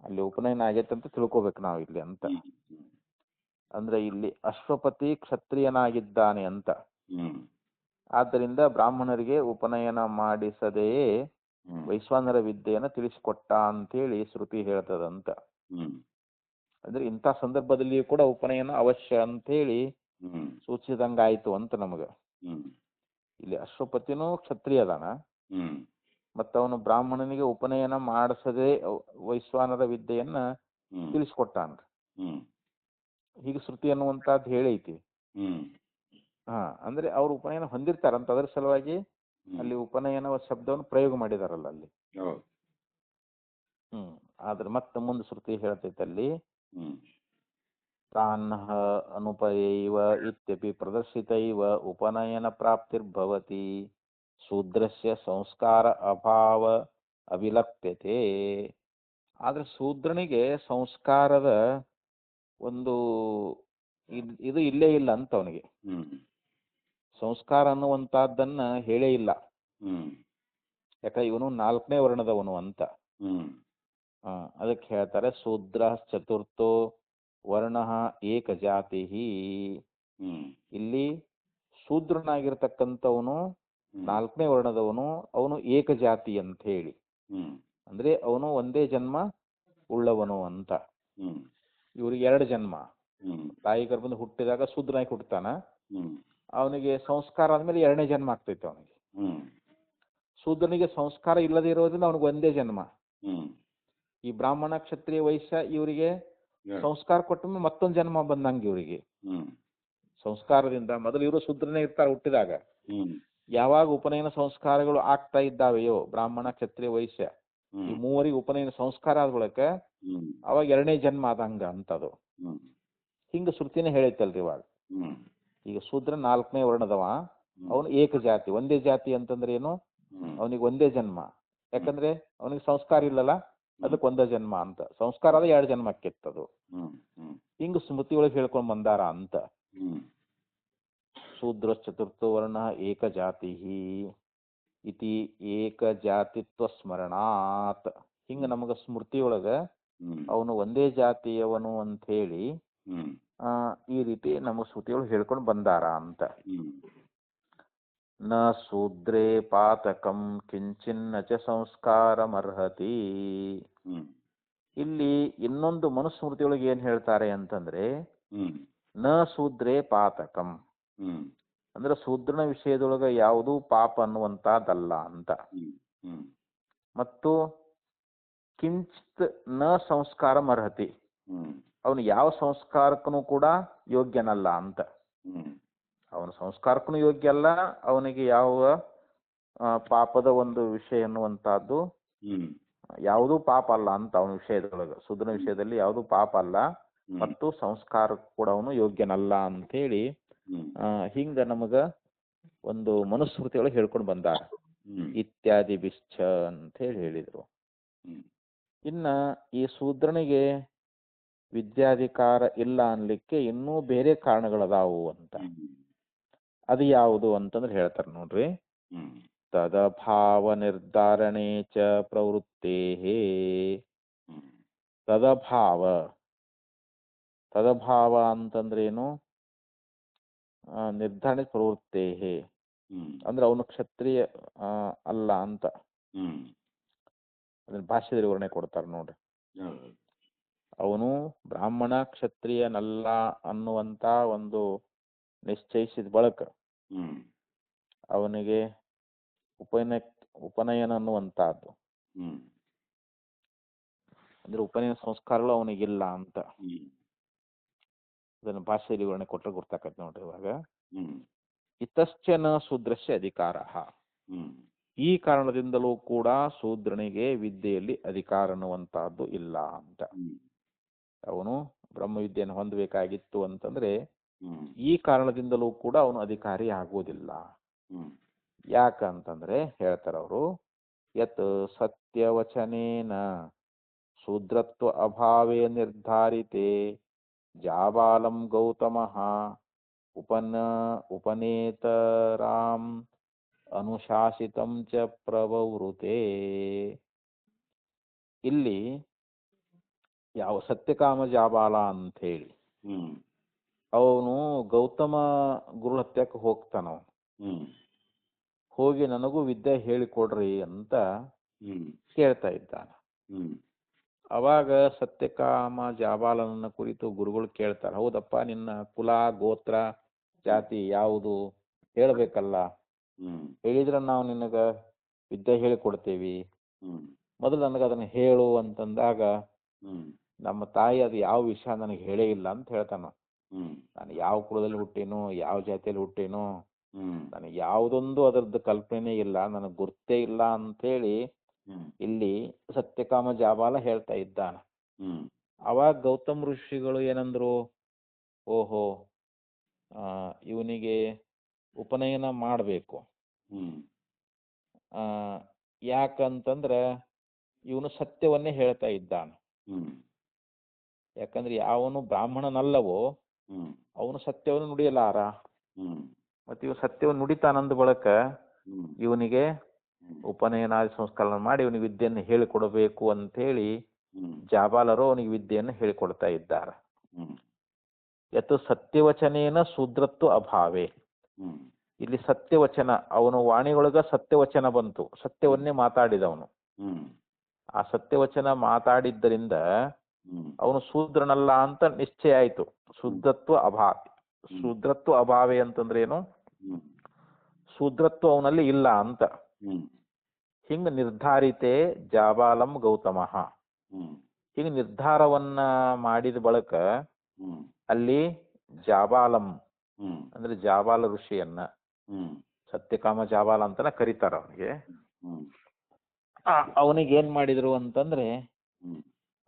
ಅಲ್ಲಿ ಉಪನಯನ ಆಗೈತಿ ಅಂತ ತಿಳ್ಕೊಬೇಕು ನಾವು ಇಲ್ಲಿ ಅಂತ. ಅಂದ್ರೆ ಇಲ್ಲಿ ಅಶ್ವಪತಿ ಕ್ಷತ್ರಿಯನಾಗಿದ್ದಾನೆ ಅಂತ. ಆದ್ದರಿಂದ ಬ್ರಾಹ್ಮಣರಿಗೆ ಉಪನಯನ ಮಾಡಿಸದೆಯೇ ವೈಶ್ವಾನರ ವಿದ್ಯೆಯನ್ನು ತಿಳಿಸಿಕೊಟ್ಟ ಅಂತೇಳಿ ಶ್ರುತಿ ಹೇಳ್ತದಂತ. ಅಂದ್ರೆ ಇಂಥ ಸಂದರ್ಭದಲ್ಲಿಯೂ ಕೂಡ ಉಪನಯನ ಅವಶ್ಯ ಅಂತೇಳಿ ಸೂಚಿಸಿದಂಗಾಯ್ತು ಅಂತ ನಮಗ. ಇಲ್ಲಿ ಅಶ್ವಪತಿನೂ ಕ್ಷತ್ರಿಯ ಅದಾನ, ಮತ್ತ ಅವನು ಬ್ರಾಹ್ಮಣನಿಗೆ ಉಪನಯನ ಮಾಡಿಸದೆ ವೈಶ್ವಾನರ ವಿದ್ಯೆಯನ್ನ ತಿಳಿಸ್ಕೊಟ್ಟಾನ. ಹೀಗೆ ಶ್ರುತಿ ಅನ್ನುವಂತಹದ್ದು ಹೇಳೈತಿ. ಅಂದ್ರೆ ಅವರು ಉಪನಯನ ಹೊಂದಿರ್ತಾರಂತ ಅದರ ಸಲುವಾಗಿ ಅಲ್ಲಿ ಉಪನಯನ ಶಬ್ದವನ್ನು ಪ್ರಯೋಗ ಮಾಡಿದಾರಲ್ಲ ಅಲ್ಲಿ. ಆದ್ರೆ ಮತ್ತೆ ಮುಂದೆ ಶ್ರುತಿ ಹೇಳ್ತೈತಲ್ಲಿ ತಾನ್ನಃ ಅನುಪಯೈವ ಇತ್ಯಪಿ ಪ್ರದರ್ಶಿತೈವ ಉಪನಯನ ಪ್ರಾಪ್ತಿರ್ಭವತಿ ಶೂದ್ರಸ್ಯ ಸಂಸ್ಕಾರ ಅಭಾವ ಅವಿಲಪ್ಯತೆ. ಆದ್ರೆ ಶೂದ್ರನಿಗೆ ಸಂಸ್ಕಾರದ ಒಂದು ಇದು ಇಲ್ಲೇ ಇಲ್ಲ ಅಂತ ಅವನಿಗೆ ಸಂಸ್ಕಾರ ಅನ್ನುವಂತಹದ್ದನ್ನ ಹೇಳೇ ಇಲ್ಲ. ಯಾಕ ಇವನು 4ನೇ ವರ್ಣದವನು ಅಂತ. ಅದಕ್ಕೆ ಹೇಳ್ತಾರೆ ಶೂದ್ರ ಚತುರ್ಥೋ ವರ್ಣ ಏಕಜಾತಿ. ಇಲ್ಲಿ ಶೂದ್ರನಾಗಿರ್ತಕ್ಕಂಥವನು 4ನೇ ವರ್ಣದವನು, ಅವನು ಏಕಜಾತಿ ಅಂತ ಹೇಳಿ, ಅಂದ್ರೆ ಅವನು ಒಂದೇ ಜನ್ಮ ಉಳ್ಳವನು ಅಂತ. ಇವ್ರಿಗೆ 2 ಜನ್ಮ. ತಾಯಿ ಗರ್ಭದಿಂದ ಹುಟ್ಟಿದಾಗ ಶೂದ್ರನಾಗಿ ಹುಟ್ಟತಾನ, ಅವನಿಗೆ ಸಂಸ್ಕಾರ ಆದ್ಮೇಲೆ 2ನೇ ಜನ್ಮ ಆಗ್ತೈತೆ ಅವನಿಗೆ. ಶೂದ್ರನಿಗೆ ಸಂಸ್ಕಾರ ಇಲ್ಲದೆ ಇರೋದ್ರಿಂದ ಅವನಿಗೆ ಒಂದೇ ಜನ್ಮ. ಈ ಬ್ರಾಹ್ಮಣ ಕ್ಷತ್ರಿಯ ವೈಶ್ಯ ಇವರಿಗೆ ಸಂಸ್ಕಾರ ಕೊಟ್ಟ ಮತ್ತೊಂದು ಜನ್ಮ ಬಂದಂಗೆ ಇವರಿಗೆ. ಸಂಸ್ಕಾರದಿಂದ ಮೊದಲು ಇವರು ಶೂದ್ರನೇ ಇರ್ತಾರೆ ಹುಟ್ಟಿದಾಗ. ಯಾವಾಗ ಉಪನಯನ ಸಂಸ್ಕಾರಗಳು ಆಗ್ತಾ ಇದ್ದಾವೆಯೋ ಬ್ರಾಹ್ಮಣ ಕ್ಷತ್ರಿಯ ವೈಶ್ಯ ಈ ಮೂವರಿಗೆ ಉಪನಯನ ಸಂಸ್ಕಾರ ಆದ ಬಳಿಕ ಅವಾಗ 2ನೇ ಜನ್ಮ ಆದಂಗ ಅಂತದು. ಹಿಂಗ ಶ್ರುತಿನೇ ಹೇಳೈತಲ್ರಿ ಇವಾಗ. ಈಗ ಶೂದ್ರ 4ನೇ ವರ್ಣದವ, ಅವನು ಏಕಜಾತಿ, ಒಂದೇ ಜಾತಿ ಅಂತಂದ್ರೆ ಏನು, ಅವನಿಗೆ ಒಂದೇ ಜನ್ಮ. ಯಾಕಂದ್ರೆ ಅವನಿಗೆ ಸಂಸ್ಕಾರ ಇಲ್ಲಲ್ಲ, ಅದಕ್ಕೆ ಒಂದೇ ಜನ್ಮ ಅಂತ. ಸಂಸ್ಕಾರ ಆದ 2 ಜನ್ಮ ಆಕ್ಕಿತ್ತದು. ಹಿಂಗ ಸ್ಮೃತಿ ಒಳಗೆ ಹೇಳ್ಕೊಂಡ್ ಬಂದಾರ ಅಂತ. ಶೂದ್ರ ಚತುರ್ಥೋ ವರ್ಣ ಏಕಜಾತಿ ಇತಿ ಏಕಜಾತಿತ್ವ ಸ್ಮರಣಾತ್. ಹಿಂಗ ನಮಗ ಸ್ಮೃತಿ ಒಳಗ ಅವನು ಒಂದೇ ಜಾತಿಯವನು ಅಂತ ಹೇಳಿ ಈ ರೀತಿ ನಮ್ಮ ಶ್ರುತಿಯೊಳಗೆ ಹೇಳ್ಕೊಂಡು ಬಂದಾರ ಅಂತ. ನ ಶೂದ್ರೇ ಪಾತಕಂ ಕಿಂಚಿನ್ನ ಚ ಸಂಸ್ಕಾರಮರ್ಹತಿ. ಇಲ್ಲಿ ಇನ್ನೊಂದು ಮನುಸ್ಮೃತಿಯೊಳಗೆ ಏನ್ ಹೇಳ್ತಾರೆ ಅಂತಂದ್ರೆ ನ ಶೂದ್ರೇ ಪಾತಕಂ, ಅಂದ್ರೆ ಶೂದ್ರನ ವಿಷಯದೊಳಗ ಯಾವುದು ಪಾಪ ಅನ್ನುವಂತಹದ್ದಲ್ಲ ಅಂತ. ಮತ್ತು ಕಿಂಚಿತ್ ನ ಸಂಸ್ಕಾರಮರ್ಹತಿ, ಅವನು ಯಾವ ಸಂಸ್ಕಾರಕ್ಕೂ ಕೂಡ ಯೋಗ್ಯನಲ್ಲ ಅಂತ. ಅವನ ಸಂಸ್ಕಾರಕ್ಕೂ ಯೋಗ್ಯ ಅಲ್ಲ, ಅವನಿಗೆ ಯಾವ ಪಾಪದ ಒಂದು ವಿಷಯ ಅನ್ನುವಂತಹದ್ದು ಯಾವುದೂ ಪಾಪ ಅಲ್ಲ ಅಂತ ಅವನ ವಿಷಯದೊಳಗ. ಶೂದ್ರನ ವಿಷಯದಲ್ಲಿ ಯಾವುದೂ ಪಾಪ ಅಲ್ಲ ಮತ್ತು ಸಂಸ್ಕಾರಕ್ಕೂ ಕೂಡ ಅವನು ಯೋಗ್ಯನಲ್ಲ ಅಂತೇಳಿ ಹಿಂಗ ನಮಗ ಒಂದು ಮನುಸ್ಮೃತಿ ಒಳಗೆ ಹೇಳ್ಕೊಂಡು ಬಂದಾರ. ಇತ್ಯಾದಿ ಬಿಶ್ಚ ಅಂತ ಹೇಳಿದ್ರು. ಇನ್ನ ಈ ಶೂದ್ರನಿಗೆ ವಿದ್ಯಾಧಿಕಾರ ಇಲ್ಲ ಅನ್ಲಿಕ್ಕೆ ಇನ್ನೂ ಬೇರೆ ಕಾರಣಗಳದಾವು ಅಂತ. ಅದು ಯಾವುದು ಅಂತಂದ್ರೆ ಹೇಳ್ತಾರೆ ನೋಡ್ರಿ. ತದಭಾವ ನಿರ್ಧಾರಣೆ ಚ ಪ್ರವೃತ್ತೇ. ತದಭಾವ, ತದಭಾವ ಅಂತಂದ್ರೇನು, ನಿರ್ಧಾರಣೆ ಪ್ರವೃತ್ತೇ ಅಂದ್ರೆ ಅವನು ಕ್ಷತ್ರಿಯ ಅಲ್ಲ ಅಂತ. ಅದನ್ನ ಭಾಷ್ಯದಲ್ಲಿ ವಿವರಣೆ ಕೊಡ್ತಾರೆ ನೋಡ್ರಿ. ಅವನು ಬ್ರಾಹ್ಮಣ ಕ್ಷತ್ರಿಯನಲ್ಲ ಅನ್ನುವಂತ ಒಂದು ನಿಶ್ಚಯಿಸಿದ ಬಳಕ ಅವನಿಗೆ ಉಪನಯನ ಅನ್ನುವಂತಹದ್ದು ಅಂದ್ರೆ ಉಪನಯನ ಸಂಸ್ಕಾರಗಳು ಅವನಿಗಿಲ್ಲ ಅಂತ. ಅದನ್ನು ಭಾಷೆಯಲ್ಲಿ ವಿವರಣೆ ಕೊಟ್ಟರೆ ಗೊತ್ತಾಕತ್ ನೋಡ್ರಿ ಇವಾಗ. ಇತಶ್ಚನ ಶೂದ್ರಸ್ಯ ಅಧಿಕಾರ, ಈ ಕಾರಣದಿಂದಲೂ ಕೂಡ ಶೂದ್ರನಿಗೆ ವಿದ್ಯೆಯಲ್ಲಿ ಅಧಿಕಾರ ಅನ್ನುವಂತಹದ್ದು ಇಲ್ಲ ಅಂತ. ಅವನು ಬ್ರಹ್ಮವಿದ್ಯೆಯನ್ನು ಹೊಂದಬೇಕಾಗಿತ್ತು ಅಂತಂದ್ರೆ ಈ ಕಾರಣದಿಂದಲೂ ಕೂಡ ಅವನು ಅಧಿಕಾರಿ ಆಗುವುದಿಲ್ಲ. ಯಾಕಂತಂದ್ರೆ ಹೇಳ್ತಾರ ಅವರು, ಯತ್ ಸತ್ಯವಚನೇನ ಶೂದ್ರತ್ವ ಅಭಾವೇ ನಿರ್ಧಾರಿತೆ ಜಾಬಾಲಂ ಗೌತಮಃ ಉಪನೇತರಾಂ ಅನುಶಾಸಿತಂ ಚ ಪ್ರವೃತೆ. ಇಲ್ಲಿ ಯಾವ ಸತ್ಯಕಾಮ ಜಾಬಾಲ ಅಂತ ಹೇಳಿ ಅವನು ಗೌತಮ ಗುರು ಹತ್ಯಕ್ಕೆ ಹೋಗ್ತಾನ. ಹೋಗಿ ನನಗೂ ವಿದ್ಯೆ ಹೇಳಿಕೊಡ್ರಿ ಅಂತ ಕೇಳ್ತಾ ಇದ್ದಾನ. ಅವಾಗ ಸತ್ಯಕಾಮ ಜಾಬಾಲನನ್ನ ಕುರಿತು ಗುರುಗಳು ಕೇಳ್ತಾರೆ, ಹೌದಪ್ಪ ನಿನ್ನ ಕುಲ ಗೋತ್ರ ಜಾತಿ ಯಾವುದು ಹೇಳ್ಬೇಕಲ್ಲ, ಹೇಳಿದ್ರೆ ನಾವು ನಿನಗ ವಿದ್ಯೆ ಹೇಳಿಕೊಡ್ತೇವಿ, ಮೊದಲು ನನಗೆ ಅದನ್ನ ಹೇಳು ಅಂತಂದಾಗ ನಮ್ಮ ತಾಯಿ ಅದು ಯಾವ ವಿಷಯ ನನಗೆ ಹೇಳೇ ಇಲ್ಲ ಅಂತ ಹೇಳ್ತಾನ. ನಾನು ಯಾವ ಕುಲದಲ್ಲಿ ಹುಟ್ಟೇನೋ, ಯಾವ ಜಾತಿಯಲ್ಲಿ ಹುಟ್ಟೇನೋ, ನನಗೆ ಯಾವುದೊಂದು ಅದರದ್ದು ಕಲ್ಪನೆ ಇಲ್ಲ, ನನಗೆ ಗುರ್ತೇ ಇಲ್ಲ ಅಂತೇಳಿ ಇಲ್ಲಿ ಸತ್ಯಕಾಮ ಜಾಬಾಲ ಹೇಳ್ತಾ ಇದ್ದಾನ. ಅವಾಗ ಗೌತಮ್ ಋಷಿಗಳು ಏನಂದ್ರು, ಓಹೋ, ಇವನಿಗೆ ಉಪನಯನ ಮಾಡಬೇಕು. ಯಾಕಂತಂದ್ರೆ ಇವನು ಸತ್ಯವನ್ನೇ ಹೇಳ್ತಾ ಇದ್ದಾನ. ಯಾಕಂದ್ರೆ ಯಾವನು ಬ್ರಾಹ್ಮಣನಲ್ಲವೋ ಅವನು ಸತ್ಯವನ್ನು ನುಡಿಯಲಾರ. ಮತ್ತೆ ಇವ ಸತ್ಯವನ್ನು ನುಡಿತಾನಂದ ಬಳಕ ಇವನಿಗೆ ಉಪನಯನಾದಿ ಸಂಸ್ಕಾರ ಮಾಡಿ ಇವನಿಗೆ ವಿದ್ಯೆಯನ್ನು ಹೇಳಿಕೊಡಬೇಕು ಅಂತ ಹೇಳಿ ಜಾಬಾಲರು ಅವನಿಗೆ ವಿದ್ಯೆಯನ್ನು ಹೇಳಿಕೊಡ್ತಾ ಇದ್ದಾರೆ. ಯತ್ ಸತ್ಯವಚನೇನ ಶೂದ್ರತ್ವ ಅಭಾವೇ. ಇಲ್ಲಿ ಸತ್ಯವಚನ, ಅವನು ವಾಣಿಯೊಳಗ ಸತ್ಯವಚನ ಬಂತು, ಸತ್ಯವನ್ನೇ ಮಾತಾಡಿದವನು. ಆ ಸತ್ಯವಚನ ಮಾತಾಡಿದ್ದರಿಂದ ಅವನು ಶೂದ್ರನಲ್ಲ ಅಂತ ನಿಶ್ಚಯ ಆಯ್ತು. ಶೂದ್ರತ್ವ ಅಭಾವಿ. ಶೂದ್ರತ್ವ ಅಭಾವೇ ಅಂತಂದ್ರೆ ಏನು? ಶೂದ್ರತ್ವ ಅವನಲ್ಲಿ ಇಲ್ಲ ಅಂತ. ಹಿಂಗ ನಿರ್ಧಾರಿತೆ ಜಾಬಾಲಂ ಗೌತಮಃ. ಹಿಂಗ ನಿರ್ಧಾರವನ್ನ ಮಾಡಿದ ಬಳಕ ಅಲ್ಲಿ ಜಾಬಾಲಂ ಅಂದ್ರೆ ಜಾಬಾಲ ಋಷಿಯನ್ನ, ಸತ್ಯಕಾಮ ಜಾಬಾಲ ಅಂತನ ಕರೀತಾರ ಅವನಿಗೆ. ಅವನಿಗೆ ಏನ್ ಮಾಡಿದ್ರು ಅಂತಂದ್ರೆ,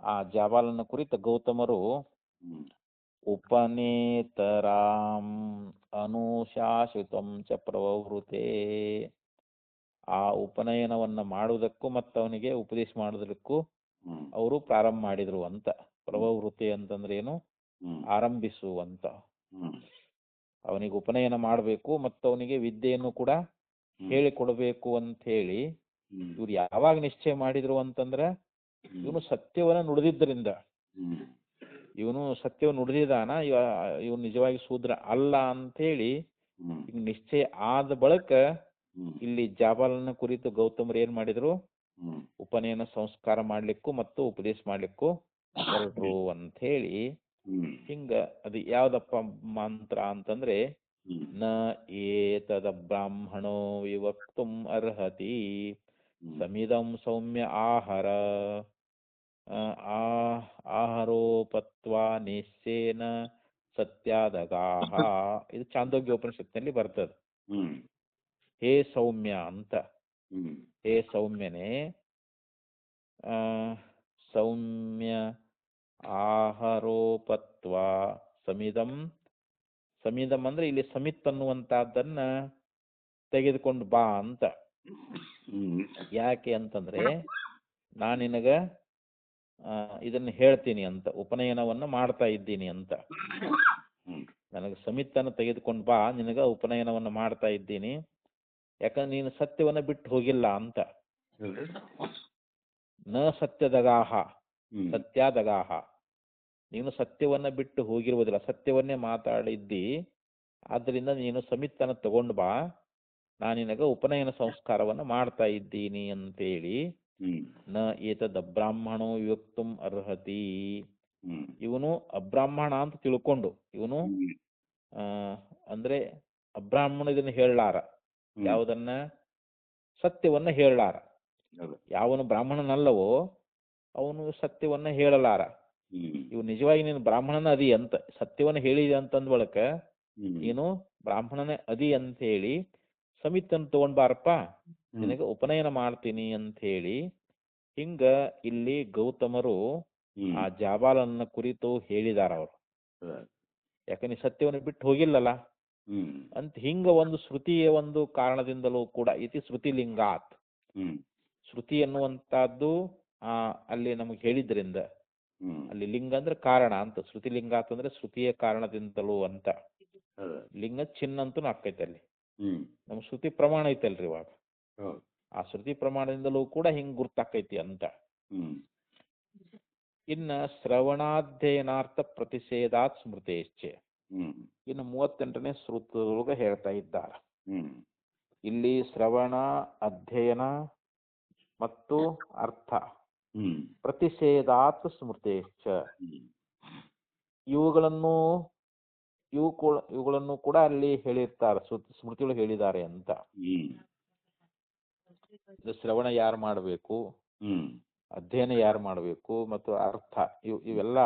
ಆ ಜಾಬಾಲನ ಕುರಿತ ಗೌತಮರು ಉಪನೇತರಾಂ ಅನುಶಾಸಿತಂ ಚ ಪ್ರವೃತೆ, ಆ ಉಪನಯನವನ್ನ ಮಾಡುವುದಕ್ಕೂ ಮತ್ತು ಅವನಿಗೆ ಉಪದೇಶ ಮಾಡೋದಕ್ಕೂ ಅವರು ಪ್ರಾರಂಭ ಮಾಡಿದ್ರು ಅಂತ. ಪ್ರವೃತ್ತಿ ಅಂತಂದ್ರೆ ಏನು? ಆರಂಭಿಸು ಅಂತ. ಅವನಿಗೆ ಉಪನಯನ ಮಾಡಬೇಕು ಮತ್ತು ಅವನಿಗೆ ವಿದ್ಯೆಯನ್ನು ಕೂಡ ಹೇಳಿಕೊಡ್ಬೇಕು ಅಂತ ಹೇಳಿ ಇವ್ರು ಯಾವಾಗ ನಿಶ್ಚಯ ಮಾಡಿದ್ರು ಅಂತಂದ್ರೆ, ಇವನು ಸತ್ಯವನ್ನ ನುಡಿದಿದ್ದರಿಂದ. ಇವನು ಸತ್ಯವನ್ನು ನುಡಿದಿದ್ದಾನ, ಇವನು ನಿಜವಾಗಿ ಶೂದ್ರ ಅಲ್ಲ ಅಂತ ಹೇಳಿ ಈಗ ನಿಶ್ಚಯ ಆದ ಬಳಿಕ ಇಲ್ಲಿ ಜಾಬಾಲನ ಕುರಿತು ಗೌತಮರು ಏನ್ ಮಾಡಿದ್ರು? ಉಪನಯನ ಸಂಸ್ಕಾರ ಮಾಡ್ಲಿಕ್ಕೂ ಮತ್ತು ಉಪದೇಶ ಮಾಡ್ಲಿಕ್ಕೂ ಹೊರಟ್ರು ಅಂತ ಹೇಳಿ. ಹಿಂಗ ಅದು ಯಾವ್ದಪ್ಪ ಮಂತ್ರ ಅಂತಂದ್ರೆ, ನ ಏತದ ಬ್ರಾಹ್ಮಣೋ ವಿವಕ್ತುಂ ಅರ್ಹತಿ ಸಮಿದಂ ಸೌಮ್ಯ ಆಹಾರ ಆಹಾರೋಪತ್ವಾ ನಿಶ್ಚೇನ ಸತ್ಯಾದಗಾಹ. ಇದು ಚಾಂದೋಗ್ಯ ಉಪನಿಷತ್ತಿನಲ್ಲಿ ಬರ್ತದೆ. ಹೇ ಸೌಮ್ಯ ಅಂತ. ಹೇ ಸೌಮ್ಯನೇ, ಸೌಮ್ಯ ಆಹಾರೋಪತ್ವ ಸಮಿದಂ. ಸಮಿದಂ ಅಂದ್ರೆ ಇಲ್ಲಿ ಸಮಿತ್ ಅನ್ನುವಂತಹದ್ದನ್ನ ತೆಗೆದುಕೊಂಡು ಬಾ ಅಂತ. ಯಾಕೆ ಅಂತಂದ್ರೆ, ನಾನು ನಿನಗ ಇದನ್ನ ಹೇಳ್ತೀನಿ ಅಂತ, ಉಪನಯನವನ್ನ ಮಾಡ್ತಾ ಇದ್ದೀನಿ ಅಂತ. ನನಗೆ ಸಮಿತನ್ನು ತೆಗೆದುಕೊಂಡು ಬಾ, ನಿನಗ ಉಪನಯನವನ್ನ ಮಾಡ್ತಾ ಇದ್ದೀನಿ. ಯಾಕಂದ್ರೆ ನೀನು ಸತ್ಯವನ್ನ ಬಿಟ್ಟು ಹೋಗಿಲ್ಲ ಅಂತ. ನ ಸತ್ಯದಗಾಹ ಸತ್ಯಾದಗಾಹ. ನೀನು ಸತ್ಯವನ್ನ ಬಿಟ್ಟು ಹೋಗಿರುವುದಿಲ್ಲ, ಸತ್ಯವನ್ನೇ ಮಾತಾಡಿದ್ದಿ. ಆದ್ರಿಂದ ನೀನು ಸಮಿತನ್ನು ತಗೊಂಡು ಬಾ, ನಾನು ನಿನಗ ಉಪನಯನ ಸಂಸ್ಕಾರವನ್ನ ಮಾಡ್ತಾ ಇದ್ದೀನಿ ಅಂತೇಳಿ. ನ ಏತದ್ ಅಬ್ರಾಹ್ಮಣೋ ವಿವಕ್ತುಂ ಅರ್ಹತಿ. ಇವನು ಅಬ್ರಾಹ್ಮಣ ಅಂತ ತಿಳ್ಕೊಂಡು, ಇವನು ಅಂದ್ರೆ ಅಬ್ರಾಹ್ಮಣ ಇದನ್ನ ಹೇಳಲಾರ. ಯಾವುದನ್ನ? ಸತ್ಯವನ್ನ ಹೇಳಲಾರ. ಯಾವನು ಬ್ರಾಹ್ಮಣನಲ್ಲವೋ ಅವನು ಸತ್ಯವನ್ನ ಹೇಳಲಾರ. ಇವು ನಿಜವಾಗಿ ನೀನು ಬ್ರಾಹ್ಮಣನ ಅದಿ ಅಂತ ಸತ್ಯವನ್ನ ಹೇಳಿದೆ ಅಂತಂದ ಬಳಕ ನೀನು ಬ್ರಾಹ್ಮಣನೇ ಅದಿ ಅಂತ ಹೇಳಿ ಸಮಿತನ್ನು ತಗೊಂಡ್ ಬಾರಪ್ಪ, ನಿನಗೆ ಉಪನಯನ ಮಾಡ್ತೀನಿ ಅಂತ ಹೇಳಿ. ಹಿಂಗ ಇಲ್ಲಿ ಗೌತಮರು ಆ ಜಾಬಾಲನ ಕುರಿತು ಹೇಳಿದಾರ ಅವರು. ಯಾಕಂದ್ರೆ ಸತ್ಯವನ್ನು ಬಿಟ್ಟು ಹೋಗಿಲ್ಲಲ್ಲ ಅಂತ. ಹಿಂಗ ಒಂದು ಶ್ರುತಿಯ ಒಂದು ಕಾರಣದಿಂದಲೂ ಕೂಡ ಇತಿ ಶ್ರುತಿ ಲಿಂಗಾತ್. ಶ್ರುತಿ ಎನ್ನುವಂತಹದ್ದು ಅಲ್ಲಿ ನಮಗೆ ಹೇಳಿದ್ರಿಂದ, ಅಲ್ಲಿ ಲಿಂಗ ಅಂದ್ರೆ ಕಾರಣ ಅಂತ. ಶ್ರುತಿ ಲಿಂಗಾತ್ ಅಂದ್ರೆ ಶ್ರುತಿಯ ಕಾರಣದಿಂದಲೂ ಅಂತ. ಲಿಂಗ ಚಿನ್ನ ಅಂತೂ ಆಕೈತೆ ಅಲ್ಲಿ. ನಮ್ ಶ್ರುತಿ ಪ್ರಮಾಣ ಐತಲ್ರಿ ಇವಾಗ, ಆ ಶ್ರುತಿ ಪ್ರಮಾಣದಿಂದಲೂ ಕೂಡ ಹಿಂಗ್ ಗುರ್ತಾಕೈತಿ ಅಂತ. ಇನ್ನ ಶ್ರವಣಾಧ್ಯಯನಾರ್ಥ ಪ್ರತಿಷೇಧಾತ್ ಸ್ಮೃತೇಶ್ಚೆ. ಇನ್ನು 38ನೇ ಶ್ರುತದೊಳಗ ಹೇಳ್ತಾ ಇದ್ದಾರೆ, ಇಲ್ಲಿ ಶ್ರವಣ, ಅಧ್ಯಯನ ಮತ್ತು ಅರ್ಥ ಪ್ರತಿಷೇಧಾತ್ ಸ್ಮೃತೇಶ್ಚ. ಇವುಗಳನ್ನು ಕೂಡ ಅಲ್ಲಿ ಹೇಳಿರ್ತಾರೆ, ಸ್ಮೃತಿಗಳು ಹೇಳಿದ್ದಾರೆ ಅಂತ. ಶ್ರವಣ ಯಾರು ಮಾಡಬೇಕು, ಅಧ್ಯಯನ ಯಾರು ಮಾಡಬೇಕು ಮತ್ತು ಅರ್ಥ, ಇವೆಲ್ಲ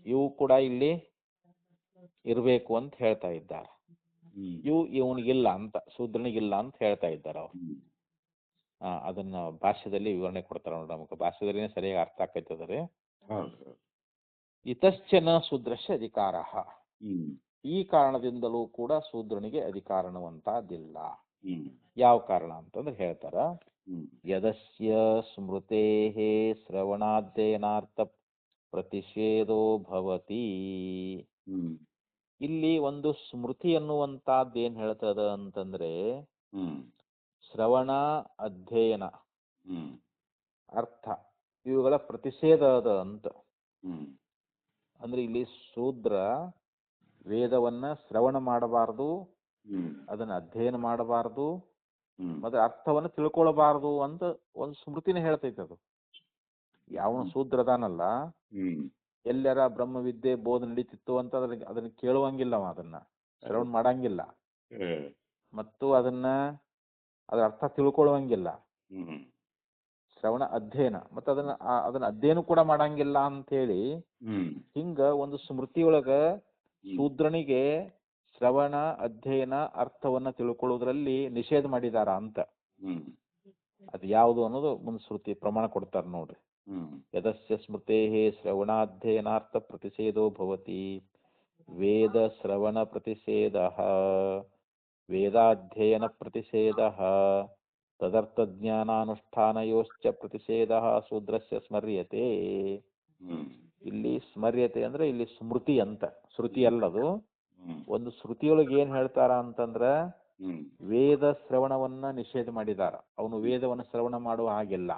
ಇವು ಕೂಡ ಇಲ್ಲಿ ಇರಬೇಕು ಅಂತ ಹೇಳ್ತಾ ಇದ್ದಾರೆ. ಇವನಿಗಿಲ್ಲ ಅಂತ, ಶೂದ್ರನಿಗಿಲ್ಲ ಅಂತ ಹೇಳ್ತಾ ಇದ್ದಾರೆ ಅವ್ರು. ಅದನ್ನ ಭಾಷ್ಯದಲ್ಲಿ ವಿವರಣೆ ಕೊಡ್ತಾರೆ ನೋಡಿ, ನಮಗೆ ಭಾಷ್ಯದಲ್ಲಿ ಸರಿಯಾಗಿ ಅರ್ಥ ಆಕೈತದ್ರಿ. ಇತಶ್ಚನ ಶೂದ್ರಸ್ಯ ಅಧಿಕಾರ, ಈ ಕಾರಣದಿಂದಲೂ ಕೂಡ ಶೂದ್ರನಿಗೆ ಅಧಿಕಾರವಂತಾದಿಲ್ಲ. ಯಾವ ಕಾರಣ ಅಂತಂದ್ರೆ ಹೇಳ್ತಾರ, ಯದಸ್ಯ ಸ್ಮೃತೆ ಶ್ರವಣಾಧ್ಯಯನಾರ್ಥ ಪ್ರತಿಷೇಧೋ ಭವತಿ. ಇಲ್ಲಿ ಒಂದು ಸ್ಮೃತಿ ಅನ್ನುವಂತಹದ್ದು ಏನ್ ಹೇಳ್ತದ ಅಂತಂದ್ರೆ, ಶ್ರವಣ ಅಧ್ಯಯನ ಅರ್ಥ ಇವುಗಳ ಪ್ರತಿಷೇಧ ಅದ ಅಂತ. ಅಂದ್ರೆ ಇಲ್ಲಿ ಶೂದ್ರ ವೇದವನ್ನ ಶ್ರವಣ ಮಾಡಬಾರದು, ಅದನ್ನ ಅಧ್ಯಯನ ಮಾಡಬಾರದು, ಮತ್ತೆ ಅರ್ಥವನ್ನ ತಿಳ್ಕೊಳ್ಬಾರದು ಅಂತ ಒಂದು ಸ್ಮೃತಿನೇ ಹೇಳ್ತೈತೆ. ಅದು ಯಾವನು ಶೂದ್ರದಾನಲ್ಲ, ಎಲ್ಲರ ಬ್ರಹ್ಮವಿದ್ಯೆ ಬೋಧ ನಡೀತಿತ್ತು ಅಂತ ಅದನ್ನ ಕೇಳುವಂಗಿಲ್ಲ, ಅದನ್ನ ಶ್ರವಣ ಮಾಡಂಗಿಲ್ಲ, ಮತ್ತು ಅದರ ಅರ್ಥ ತಿಳ್ಕೊಳ್ಳುವಂಗಿಲ್ಲ. ಶ್ರವಣ ಅಧ್ಯಯನ ಮತ್ತು ಅದನ್ನ ಅಧ್ಯಯನ ಕೂಡ ಮಾಡಂಗಿಲ್ಲ ಅಂತ ಹೇಳಿ, ಹಿಂಗ ಒಂದು ಸ್ಮೃತಿಯೊಳಗ ಶೂದ್ರನಿಗೆ ಶ್ರವಣ ಅಧ್ಯಯನ ಅರ್ಥವನ್ನ ತಿಳ್ಕೊಳ್ಳೋದ್ರಲ್ಲಿ ನಿಷೇಧ ಮಾಡಿದಾರ ಅಂತ. ಅದು ಯಾವುದು ಅನ್ನೋದು ಮುಂದೆ ಶ್ರುತಿ ಪ್ರಮಾಣ ಕೊಡ್ತಾರೆ ನೋಡ್ರಿ. ಯದಸ್ಯ ಸ್ಮೃತೆ ಶ್ರವಣಾಧ್ಯಯನಾರ್ಥ ಪ್ರತಿಷೇಧೋ ಭವತಿ, ವೇದ ಶ್ರವಣ ಪ್ರತಿಷೇಧ, ವೇದಾಧ್ಯಯನ ಪ್ರತಿಷೇಧ, ತದರ್ಥ ಜ್ಞಾನಾನುಷ್ಠಾನಯೋಶ್ಚ ಪ್ರತಿಷೇಧ ಶೂದ್ರಸ್ಯ ಸ್ಮರ್ಯತೆ. ಇಲ್ಲಿ ಸ್ಮರ್ಯತೆ ಅಂದ್ರೆ ಇಲ್ಲಿ ಸ್ಮೃತಿ ಅಂತ, ಶ್ರುತಿ ಅಲ್ಲದು. ಒಂದು ಶ್ರುತಿಯೊಳಗೆ ಏನ್ ಹೇಳ್ತಾರ ಅಂತಂದ್ರ, ವೇದ ಶ್ರವಣವನ್ನ ನಿಷೇಧ ಮಾಡಿದಾರ. ಅವನು ವೇದವನ್ನ ಶ್ರವಣ ಮಾಡುವ ಹಾಗಿಲ್ಲ.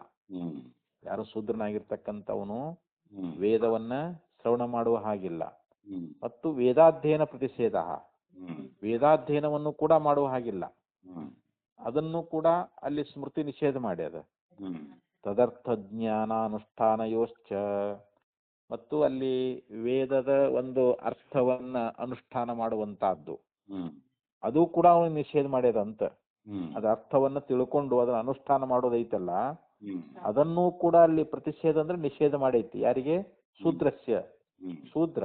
ಯಾರು ಶೂದ್ರನಾಗಿರ್ತಕ್ಕಂಥವನು ವೇದವನ್ನ ಶ್ರವಣ ಮಾಡುವ ಹಾಗಿಲ್ಲ. ಮತ್ತು ವೇದಾಧ್ಯಯನ ಪ್ರತಿಷೇಧ, ವೇದಾಧ್ಯಯನವನ್ನು ಕೂಡ ಮಾಡುವ ಹಾಗಿಲ್ಲ. ಅದನ್ನು ಕೂಡ ಅಲ್ಲಿ ಸ್ಮೃತಿ ನಿಷೇಧ ಮಾಡ್ಯದ. ತದರ್ಥ ಜ್ಞಾನಾನುಷ್ಠಾನಯೋಶ್ಚ, ಮತ್ತು ಅಲ್ಲಿ ವೇದದ ಒಂದು ಅರ್ಥವನ್ನ ಅನುಷ್ಠಾನ ಮಾಡುವಂತಹದ್ದು ಅದು ಕೂಡ ಅವನು ನಿಷೇಧ ಮಾಡ್ಯದಂತ. ಅದ ಅರ್ಥವನ್ನ ತಿಳ್ಕೊಂಡು ಅದನ್ನ ಅನುಷ್ಠಾನ ಮಾಡೋದೈತಲ್ಲ, ಅದನ್ನೂ ಕೂಡ ಅಲ್ಲಿ ಪ್ರತಿಷೇಧ ಅಂದ್ರೆ ನಿಷೇಧ ಮಾಡೈತಿ. ಯಾರಿಗೆ? ಶೂದ್ರಸ್ಯ. ಶೂದ್ರ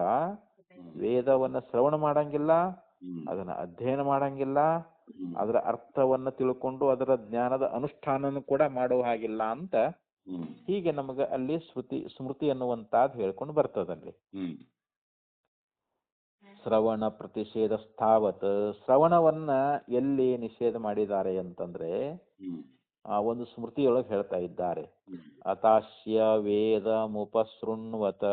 ವೇದವನ್ನ ಶ್ರವಣ ಮಾಡಂಗಿಲ್ಲ, ಅದನ್ನ ಅಧ್ಯಯನ ಮಾಡಂಗಿಲ್ಲ, ಅದರ ಅರ್ಥವನ್ನ ತಿಳ್ಕೊಂಡು ಅದರ ಜ್ಞಾನದ ಅನುಷ್ಠಾನನು ಕೂಡ ಮಾಡುವ ಹಾಗಿಲ್ಲ ಅಂತ. ಹೀಗೆ ನಮಗ ಅಲ್ಲಿ ಸ್ಮೃತಿ ಅನ್ನುವಂತಹದ್ದು ಹೇಳ್ಕೊಂಡು ಬರ್ತದಲ್ಲಿ. ಶ್ರವಣ ಪ್ರತಿಷೇಧ ಸ್ಥಾವತ್, ಶ್ರವಣವನ್ನ ಎಲ್ಲಿ ನಿಷೇಧ ಮಾಡಿದ್ದಾರೆ ಅಂತಂದ್ರೆ ಒಂದು ಸ್ಮೃತಿಯೊಳಗೆ ಹೇಳ್ತಾ ಇದ್ದಾರೆ. ಅತಾಶ್ಯ ವೇದ ಮುಪಸೃಣ್ವತ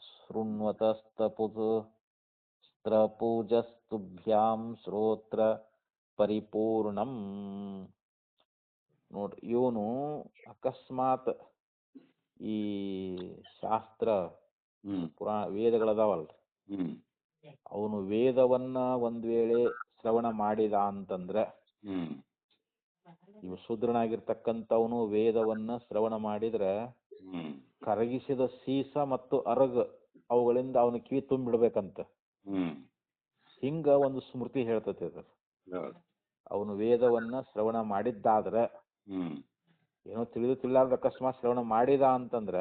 ಶೃಣ್ವತ ಸ್ತ್ರಪೂಜಸ್ತುಭ್ಯಾಂ ಶ್ರೋತ್ರ ಪರಿಪೂರ್ಣಂ. ನೋಡ್ರಿ, ಇವನು ಅಕಸ್ಮಾತ್ ಈ ಶಾಸ್ತ್ರ ವೇದಗಳದಾವಲ್ರಿ, ಅವನು ವೇದವನ್ನ ಒಂದ್ ವೇಳೆ ಶ್ರವಣ ಮಾಡಿದ ಅಂತಂದ್ರ, ಇವು ಶೂದ್ರನಾಗಿರ್ತಕ್ಕಂಥವನು ವೇದವನ್ನ ಶ್ರವಣ ಮಾಡಿದ್ರ ಕರಗಿಸಿದ ಸೀಸ ಮತ್ತು ಅರಗ ಅವುಗಳಿಂದ ಅವನ ಕಿವಿ ತುಂಬಿಡ್ಬೇಕಂತ. ಹಿಂಗ ಒಂದು ಸ್ಮೃತಿ ಹೇಳ್ತತಿ. ಅದ ಅವನು ವೇದವನ್ನ ಶ್ರವಣ ಮಾಡಿದ್ದಾದ್ರ, ಏನೋ ತಿಳಿಲಾರ್ದ ಅಕಸ್ಮಾತ್ ಶ್ರವಣ ಮಾಡಿದ ಅಂತಂದ್ರ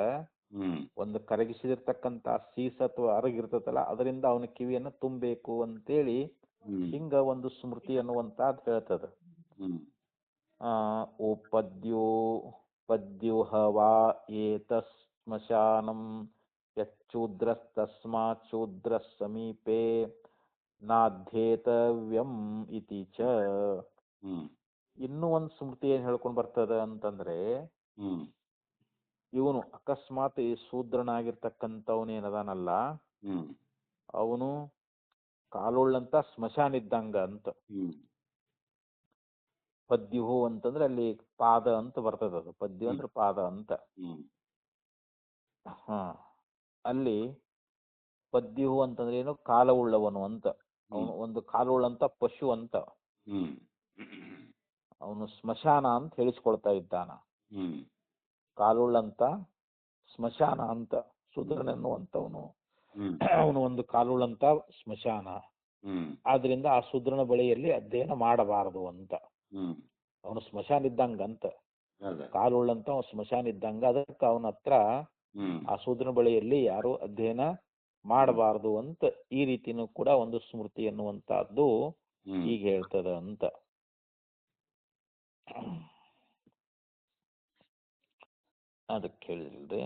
ಒಂದು ಕರಗಿಸಿದಿರ್ತಕ್ಕಂತ ಸೀಸ ಅಥವಾ ಅರಗಿರ್ತತಲ್ಲ, ಅದರಿಂದ ಅವನ ಕಿವಿಯನ್ನ ತುಂಬಬೇಕು ಅಂತೇಳಿ ಹಿಂಗ ಒಂದು ಸ್ಮೃತಿ ಅನ್ನುವಂತಹದ್ದು ಹೇಳ್ತದ. ಪದ್ಯೋಹವಾ ಏತಸ್ ಸ್ಮಶಾನಂ ಯಚ್ಚೂದ್ರಸ್ತಸ್ಮಾತ್ ಶೂದ್ರ ಸಮೀಪೆ ನಾಧ್ಯೇತವ್ಯಂ ಇತಿ ಚ. ಇನ್ನೂ ಒಂದು ಸ್ಮೃತಿ ಏನ್ ಹೇಳ್ಕೊಂಡ್ ಬರ್ತದ ಅಂತಂದ್ರೆ, ಇವನು ಅಕಸ್ಮಾತ್ ಈ ಶೂದ್ರನಾಗಿರ್ತಕ್ಕಂಥವನೇನದಾನಲ್ಲ, ಅವನು ಕಾಲುಳ್ಳಂತ ಸ್ಮಶಾನ ಇದ್ದಂಗ ಅಂತ. ಪದ್ಯುಹು ಅಂತಂದ್ರೆ ಅಲ್ಲಿ ಪಾದ ಅಂತ ಬರ್ತದ. ಅದು ಪದ್ಯು ಅಂದ್ರೆ ಪಾದ ಅಂತ. ಅಲ್ಲಿ ಪದ್ಯುಹು ಅಂತಂದ್ರೆ ಏನು? ಕಾಲವುಳ್ಳವನು ಅಂತ. ಅವನು ಒಂದು ಕಾಲುಳ್ಳಂತ ಪಶು ಅಂತ. ಅವನು ಸ್ಮಶಾನ ಅಂತ ಹೇಳಿಸ್ಕೊಳ್ತಾ ಇದ್ದಾನ. ಕಾಲುಳ್ಳಂತ ಸ್ಮಶಾನ ಅಂತ ಶೂದ್ರನೆನ್ನುವಂತವನು, ಅವನು ಒಂದು ಕಾಲುಳ್ಳಂತ ಸ್ಮಶಾನ. ಆದ್ರಿಂದ ಆ ಶೂದ್ರನ ಬಳಿಯಲ್ಲಿ ಅಧ್ಯಯನ ಮಾಡಬಾರದು ಅಂತ. ಅವನು ಸ್ಮಶಾನ ಇದ್ದಂಗ ಅಂತ, ಕಾಲುಳ್ಳಂತ ಸ್ಮಶಾನ ಇದ್ದಂಗ. ಅದಕ್ಕೆ ಅವನ ಹತ್ರ ಆ ಶೂದ್ರನ ಬಳಿಯಲ್ಲಿ ಯಾರು ಅಧ್ಯಯನ ಮಾಡಬಾರದು ಅಂತ ಈ ರೀತಿನೂ ಕೂಡ ಒಂದು ಸ್ಮೃತಿ ಅನ್ನುವಂತಹದ್ದು ಈಗ ಹೇಳ್ತದ ಅಂತ. ಅದಕ್ಕೆ ಹೇಳಿದ್ರಿ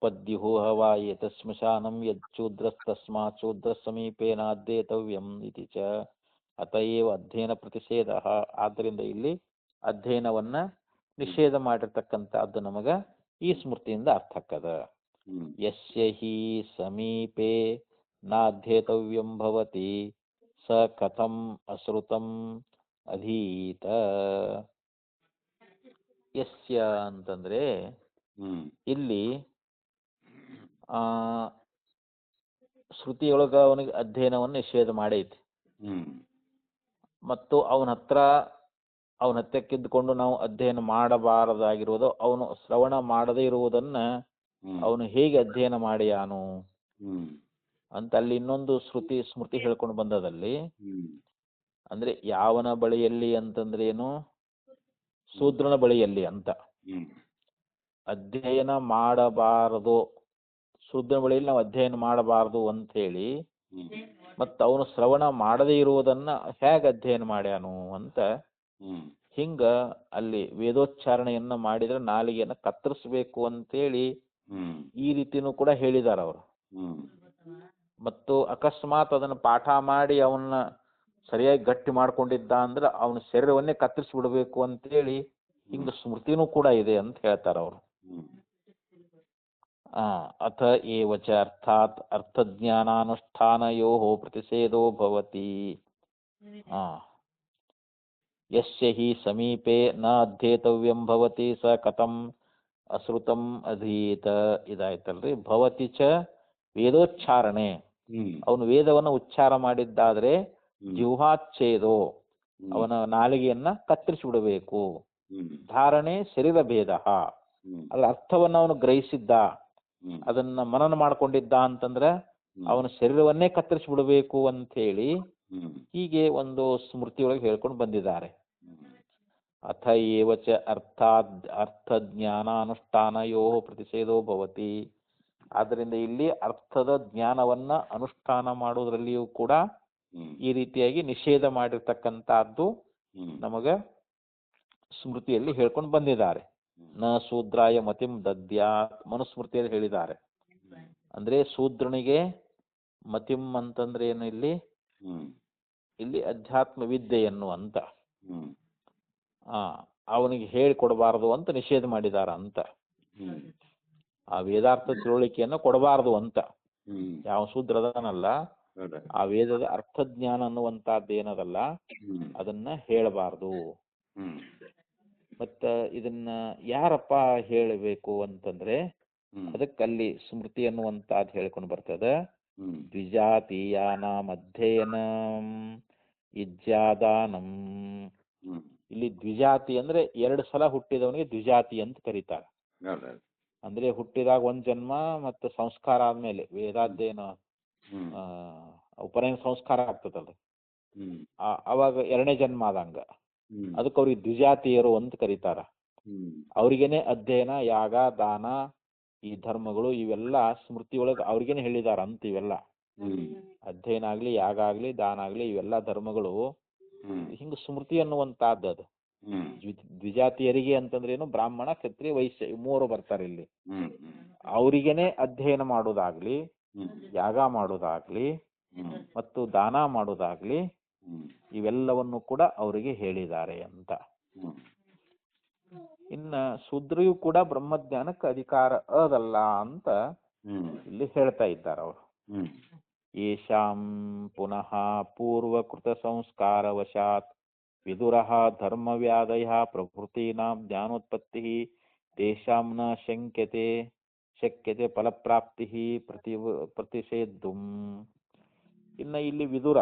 ಪದ್ಯುಹು ಹವಾಯೇತ ಶ್ಮಶಾನಂ ಯಚ್ಚೂದ್ರಸ್ತಸ್ಮಾತ್ ಶೂದ್ರ ಸಮೀಪೇ ನಾಧ್ಯೇತವ್ಯಂ ಇತಿ ಚ ಅತಯೇವ ಅಧ್ಯಯನ ಪ್ರತಿಷೇಧ. ಆದ್ದರಿಂದ ಇಲ್ಲಿ ಅಧ್ಯಯನವನ್ನ ನಿಷೇಧ ಮಾಡಿರ್ತಕ್ಕಂಥದ್ದು ನಮಗ ಈ ಸ್ಮೃತಿಯಿಂದ ಅರ್ಥ ಆಕ್ಕದ. ಯಸ್ಯ ಹಿ ಸಮೀಪೇ ನಾಧ್ಯೇತವ್ಯಂ ಭವತಿ ಸ ಕಥಂ ಅಶ್ರುತಂ ಅಧೀತ. ಯಸ್ಯ ಅಂತಂದ್ರೆ ಇಲ್ಲಿ ಶ್ರುತಿಯೊಳಗ ಅವನಿಗೆ ಅಧ್ಯಯನವನ್ನು ನಿಷೇಧ ಮಾಡೈತಿ ಮತ್ತು ಅವನ ಹತ್ತಿರಕ್ಕಿದ್ದುಕೊಂಡು ನಾವು ಅಧ್ಯಯನ ಮಾಡಬಾರದಾಗಿರುವುದು, ಅವನು ಶ್ರವಣ ಮಾಡದೇ ಇರುವುದನ್ನ ಅವನು ಹೇಗೆ ಅಧ್ಯಯನ ಮಾಡಿಯಾನು ಅಂತ ಅಲ್ಲಿ ಇನ್ನೊಂದು ಸ್ಮೃತಿ ಹೇಳ್ಕೊಂಡು ಬಂದದಲ್ಲಿ, ಅಂದ್ರೆ ಯಾವನ ಬಳಿಯಲ್ಲಿ ಅಂತಂದ್ರೆ ಏನು, ಶೂದ್ರನ ಬಳಿಯಲ್ಲಿ ಅಂತ. ಅಧ್ಯಯನ ಮಾಡಬಾರದು, ಶೂದ್ರನ ಬಳಿಯಲ್ಲಿ ನಾವು ಅಧ್ಯಯನ ಮಾಡಬಾರದು ಅಂತ ಹೇಳಿ ಮತ್ತು ಅವನು ಶ್ರವಣ ಮಾಡದೇ ಇರುವುದನ್ನ ಹೇಗೆ ಅಧ್ಯಯನ ಮಾಡ್ಯಾನು ಅಂತ ಹಿಂಗ ಅಲ್ಲಿ ವೇದೋಚ್ಚಾರಣೆಯನ್ನ ಮಾಡಿದ್ರೆ ನಾಲಿಗೆಯನ್ನ ಕತ್ತರಿಸ್ಬೇಕು ಅಂತೇಳಿ ಈ ರೀತಿನೂ ಕೂಡ ಹೇಳಿದಾರ ಅವರು. ಮತ್ತು ಅಕಸ್ಮಾತ್ ಅದನ್ನ ಪಾಠ ಮಾಡಿ ಅವನ್ನ ಸರಿಯಾಗಿ ಗಟ್ಟಿ ಮಾಡ್ಕೊಂಡಿದ್ದ ಅಂದ್ರೆ ಅವನ ಶರೀರವನ್ನೇ ಕತ್ತರಿಸಿ ಬಿಡಬೇಕು ಅಂತೇಳಿ ಹಿಂಗ ಸ್ಮೃತಿನೂ ಕೂಡ ಇದೆ ಅಂತ ಹೇಳ್ತಾರ ಅವರು. ಅಥ ಏವಚ ಅರ್ಥಾತ್ ಅರ್ಥಜ್ಞಾನಾನುಷ್ಠಾನಯೋ ಪ್ರತಿಷೇಧೋ ಭವತಿ. ಯಸ್ಯ ಹಿ ಸಮೀಪೇ ನ ಅಧ್ಯೇತವ್ಯಂ ಭವತಿ ಸ ಕಥಂ ಅಶ್ರುತಂ ಅಧೀತ. ಇದಾಯ್ತಲ್ರಿ. ಭವತಿ ಚ ವೇದೋಚ್ಚಾರಣೆ, ಅವನು ವೇದವನ್ನು ಉಚ್ಚಾರ ಮಾಡಿದ್ದಾದ್ರೆ ಜಿಹ್ವಾಚ್ಛೇದೋ, ಅವನ ನಾಲಿಗೆಯನ್ನ ಕತ್ತರಿಸಿಬಿಡಬೇಕು. ಧಾರಣೆ ಶರೀರ ಭೇದ, ಅಲ್ಲ ಅರ್ಥವನ್ನ ಅವನು ಗ್ರಹಿಸಿದ್ದ, ಅದನ್ನ ಮನನ ಮಾಡ್ಕೊಂಡಿದ್ದ ಅಂತಂದ್ರೆ ಅವನ ಶರೀರವನ್ನೇ ಕತ್ತರಿಸಿಬಿಡಬೇಕು ಅಂತ ಹೇಳಿ ಹೀಗೆ ಒಂದು ಸ್ಮೃತಿಯೊಳಗೆ ಹೇಳ್ಕೊಂಡು ಬಂದಿದ್ದಾರೆ. ಅಥ ಏವಚ ಅರ್ಥಜ್ಞಾನಾನುಷ್ಠಾನಯೋ ಪ್ರತಿಷೇಧೋ ಭವತಿ. ಆದ್ದರಿಂದ ಇಲ್ಲಿ ಅರ್ಥದ ಜ್ಞಾನವನ್ನ ಅನುಷ್ಠಾನ ಮಾಡುವುದರಲ್ಲಿಯೂ ಕೂಡ ಈ ರೀತಿಯಾಗಿ ನಿಷೇಧ ಮಾಡಿರ್ತಕ್ಕಂಥದ್ದು ನಮಗ ಸ್ಮೃತಿಯಲ್ಲಿ ಹೇಳ್ಕೊಂಡು ಬಂದಿದ್ದಾರೆ. ನ ಶೂದ್ರಾಯ ಮತಿಂ ದದ್ಯಾತ್, ಮನುಸ್ಮೃತಿಯಲ್ಲಿ ಹೇಳಿದ್ದಾರೆ. ಅಂದ್ರೆ ಶೂದ್ರನಿಗೆ ಮತಿಂ ಅಂತಂದ್ರೆ ಏನು, ಇಲ್ಲಿ ಅಧ್ಯಾತ್ಮ ವಿದ್ಯೆಯನ್ನು ಅಂತ ಅವನಿಗೆ ಹೇಳಿಕೊಡಬಾರದು ಅಂತ ನಿಷೇಧ ಮಾಡಿದಾರ ಅಂತ. ಆ ವೇದಾರ್ಥ ತಿಳುವಳಿಕೆಯನ್ನು ಕೊಡಬಾರದು ಅಂತ. ಯಾವ ಶೂದ್ರದನಲ್ಲ ಆ ವೇದದ ಅರ್ಥಜ್ಞಾನ ಅನ್ನುವಂತಹದ್ದು ಏನದಲ್ಲ ಅದನ್ನ ಹೇಳಬಾರದು. ಮತ್ತ ಇದನ್ನ ಯಾರಪ್ಪ ಹೇಳಬೇಕು ಅಂತಂದ್ರೆ ಅದಕ್ಕಲ್ಲಿ ಸ್ಮೃತಿ ಅನ್ನುವಂತಹದ್ದು ಹೇಳ್ಕೊಂಡು ಬರ್ತದ. ದ್ವಿಜಾತೀಯಾನಾಂ ಅಧ್ಯಯನಂ ಇಜ್ಜಾದಾನಂ. ಇಲ್ಲಿ ದ್ವಿಜಾತಿ ಅಂದ್ರೆ 2 ಸಲ ಹುಟ್ಟಿದವನಿಗೆ ದ್ವಿಜಾತಿ ಅಂತ ಕರೀತಾರೆ. ಅಂದ್ರೆ ಹುಟ್ಟಿದಾಗ 1 ಜನ್ಮ ಮತ್ತು ಸಂಸ್ಕಾರ ಆದ್ಮೇಲೆ ವೇದಾಧ್ಯಯನ ಉಪನಯನ ಸಂಸ್ಕಾರ ಆಗ್ತದಲ್ಲ, ಅವಾಗ 2ನೇ ಜನ್ಮ ಆದಂಗ ಅದಕ್ಕೆ ಅವ್ರಿಗೆ ದ್ವಿಜಾತಿಯರು ಅಂತ ಕರೀತಾರ. ಅವ್ರಿಗೇನೆ ಅಧ್ಯಯನ, ಯಾಗ, ದಾನ, ಈ ಧರ್ಮಗಳು ಇವೆಲ್ಲ ಸ್ಮೃತಿ ಒಳಗೆ ಅವ್ರಿಗೇನೆ ಹೇಳಿದಾರ ಅಂತ. ಇವೆಲ್ಲ ಅಧ್ಯಯನ ಆಗ್ಲಿ, ಯಾಗ ಆಗ್ಲಿ, ದಾನ ಆಗ್ಲಿ, ಇವೆಲ್ಲ ಧರ್ಮಗಳು ಹಿಂಗ ಸ್ಮೃತಿ ಅನ್ನುವಂತಹದ್ದು. ಅದು ದ್ವಿಜಾತಿಯರಿಗೆ ಅಂತಂದ್ರೆ ಏನು, ಬ್ರಾಹ್ಮಣ, ಕ್ಷತ್ರಿಯ, ವೈಶ್ಯ 3 ಬರ್ತಾರೆ ಇಲ್ಲಿ. ಅವರಿಗೇನೆ ಅಧ್ಯಯನ ಮಾಡೋದಾಗ್ಲಿ, ಯಾಗ ಮಾಡೋದಾಗ್ಲಿ ಮತ್ತು ದಾನ ಮಾಡೋದಾಗ್ಲಿ ಇವೆಲ್ಲವನ್ನು ಕೂಡ ಅವರಿಗೆ ಹೇಳಿದ್ದಾರೆ ಅಂತ. ಇನ್ನ ಶೂದ್ರಿಯೂ ಕೂಡ ಬ್ರಹ್ಮಜ್ಞಾನಕ್ಕೆ ಅಧಿಕಾರ ಅದಲ್ಲ ಅಂತ ಇಲ್ಲಿ ಹೇಳ್ತಾ ಇದ್ದಾರೆ ಅವರು. ಯೇಷಾಂ ಪುನಃ ಪೂರ್ವಕೃತ ಸಂಸ್ಕಾರವಶಾತ್ ವಿದುರಃ ಧರ್ಮವ್ಯಾದಯ ಪ್ರಭೃತೀನಾಂ ಜ್ಞಾನೋತ್ಪತ್ತಿ ತೇಷಾಂ ನ ಶಕ್ಯತೆ ಫಲಪ್ರಾಪ್ತಿ ಪ್ರತಿಷೇಧುಂ. ಇನ್ನ ಇಲ್ಲಿ ವಿದುರ,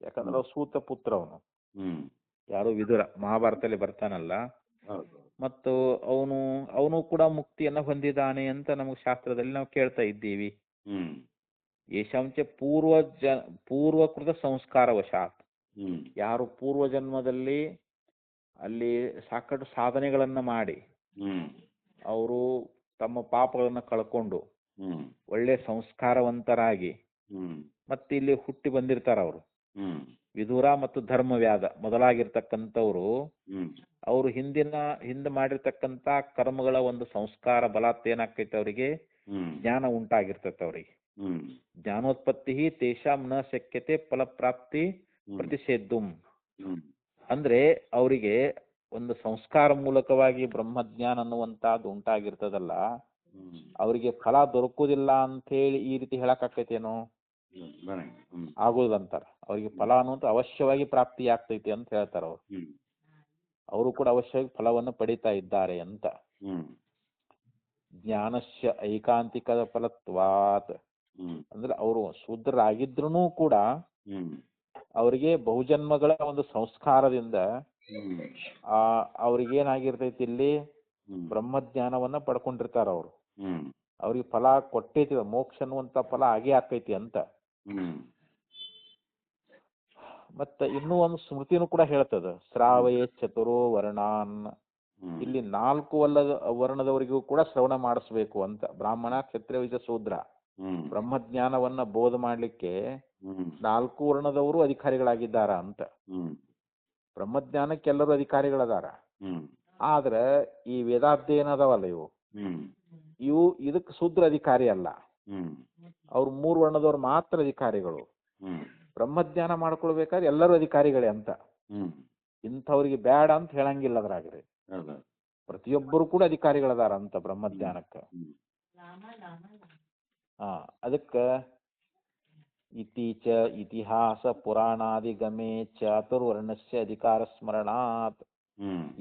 ಯಾಕಂದ್ರೆ ಸೂತ ಪುತ್ರ ಅವನು. ಯಾರು ವಿದುರ ಮಹಾಭಾರತದಲ್ಲಿ ಬರ್ತಾನಲ್ಲ, ಮತ್ತು ಅವನು ಕೂಡ ಮುಕ್ತಿಯನ್ನ ಹೊಂದಿದ್ದಾನೆ ಅಂತ ನಮಗೆ ಶಾಸ್ತ್ರದಲ್ಲಿ ನಾವು ಕೇಳ್ತಾ ಇದ್ದೀವಿ. ಯಶಾಂಚ ಪೂರ್ವಕೃತ ಸಂಸ್ಕಾರವಶಾತ್, ಯಾರು ಪೂರ್ವ ಜನ್ಮದಲ್ಲಿ ಅಲ್ಲಿ ಸಾಕಷ್ಟು ಸಾಧನೆಗಳನ್ನ ಮಾಡಿ ಅವರು ತಮ್ಮ ಪಾಪಗಳನ್ನು ಕಳ್ಕೊಂಡು ಹ್ಮ್ ಒಳ್ಳೆ ಸಂಸ್ಕಾರವಂತರಾಗಿ ಹ್ಮ್ ಮತ್ತೆ ಇಲ್ಲಿ ಹುಟ್ಟಿ ಬಂದಿರ್ತಾರ ಅವರು. ಹ್ಮ್ ವಿದುರ ಮತ್ತು ಧರ್ಮವ್ಯಾಧ ಮೊದಲಾಗಿರ್ತಕ್ಕಂಥವ್ರು ಹ್ಮ್ ಅವರು ಹಿಂದೆ ಮಾಡಿರ್ತಕ್ಕಂಥ ಕರ್ಮಗಳ ಒಂದು ಸಂಸ್ಕಾರ ಬಲಾತ್ ಏನಾಗ್ತೈತೆ ಅವರಿಗೆ ಹ್ಮ್ ಜ್ಞಾನ ಉಂಟಾಗಿರ್ತೈತೆ ಅವರಿಗೆ. ಹ್ಮ್ ಜ್ಞಾನೋತ್ಪತ್ತಿ ತೇಷಾಂ ನ ಶಕ್ಯತೆ ಫಲಪ್ರಾಪ್ತಿ ಪ್ರತಿಷೇಧುಂ. ಅಂದ್ರೆ ಅವರಿಗೆ ಒಂದು ಸಂಸ್ಕಾರ ಮೂಲಕವಾಗಿ ಬ್ರಹ್ಮಜ್ಞಾನ ಅನ್ನುವಂತಹದ್ದು ಉಂಟಾಗಿರ್ತದಲ್ಲ, ಅವರಿಗೆ ಫಲ ದೊರಕುವುದಿಲ್ಲ ಅಂತ ಹೇಳಿ ಈ ರೀತಿ ಹೇಳಕ್ ಆಕೈತೇನೋ? ಆಗೋದಂತಾರ. ಅವರಿಗೆ ಫಲ ಅನ್ನುವಂತ ಅವಶ್ಯವಾಗಿ ಪ್ರಾಪ್ತಿ ಆಗ್ತೈತಿ ಅಂತ ಹೇಳ್ತಾರ ಅವರು. ಅವರು ಕೂಡ ಅವಶ್ಯವಾಗಿ ಫಲವನ್ನು ಪಡಿತಾ ಇದ್ದಾರೆ ಅಂತ. ಜ್ಞಾನಸ್ಯ ಐಕಾಂತಿಕದ ಫಲತ್ವಾತ್ ಅಂದ್ರೆ ಅವರು ಶೂದ್ರರಾಗಿದ್ರು ಕೂಡ ಅವರಿಗೆ ಬಹುಜನ್ಮಗಳ ಒಂದು ಸಂಸ್ಕಾರದಿಂದ ಅವ್ರಿಗೇನಾಗಿರ್ತೈತಿ ಇಲ್ಲಿ ಬ್ರಹ್ಮಜ್ಞಾನವನ್ನ ಪಡ್ಕೊಂಡಿರ್ತಾರ ಅವರು. ಅವ್ರಿಗೆ ಫಲ ಕೊಟ್ಟೈತಿ, ಮೋಕ್ಷ ಅನ್ನುವಂತ ಫಲ ಆಗೇ ಆಕೈತಿ ಅಂತ. ಮತ್ತ ಇನ್ನೂ ಒಂದು ಸ್ಮೃತಿನೂ ಕೂಡ ಹೇಳ್ತದ, ಶ್ರಾವಯೇ ಚತುರೋ ವರ್ಣಾನ್. ಇಲ್ಲಿ 4 ವರ್ಣದವರಿಗೂ ಕೂಡ ಶ್ರವಣ ಮಾಡಿಸ್ಬೇಕು ಅಂತ. ಬ್ರಾಹ್ಮಣ, ಕ್ಷತ್ರಿಯ, ವೈಶ್ಯ, ಶೂದ್ರ ಬ್ರಹ್ಮಜ್ಞಾನವನ್ನ ಬೋಧ ಮಾಡ್ಲಿಕ್ಕೆ 4 ವರ್ಣದವರು ಅಧಿಕಾರಿಗಳಾಗಿದ್ದಾರ ಅಂತ. ಬ್ರಹ್ಮಜ್ಞಾನಕ್ಕೆ ಎಲ್ಲರೂ ಅಧಿಕಾರಿಗಳದಾರ. ಆದ್ರೆ ಈ ವೇದಾಧ್ಯಯನ ಅದಾವಲ್ಲ ಇವು ಇದಕ್ಕೆ ಶೂದ್ರ ಅಧಿಕಾರಿ ಅಲ್ಲ. ಅವ್ರು 3 ವರ್ಣದವ್ರು ಮಾತ್ರ ಅಧಿಕಾರಿಗಳು. ಬ್ರಹ್ಮಜ್ಞಾನ ಮಾಡ್ಕೊಳ್ಬೇಕಾದ್ರೆ ಎಲ್ಲರೂ ಅಧಿಕಾರಿಗಳೇ ಅಂತ. ಇಂಥವ್ರಿಗೆ ಬೇಡ ಅಂತ ಹೇಳಂಗಿಲ್ಲ ಅದ್ರಾಗ್ರಿ. ಪ್ರತಿಯೊಬ್ಬರು ಕೂಡ ಅಧಿಕಾರಿಗಳದಾರ ಅಂತ ಬ್ರಹ್ಮಜ್ಞಾನಕ್ಕ. ಅದಕ್ಕ ಇತೀಚ ಇತಿಹಾಸ ಪುರಾಣಾದಿಗಮೇ ಚಾತುರ್ವರ್ಣಸ್ಯ ಅಧಿಕಾರ ಸ್ಮರಣಾತ್.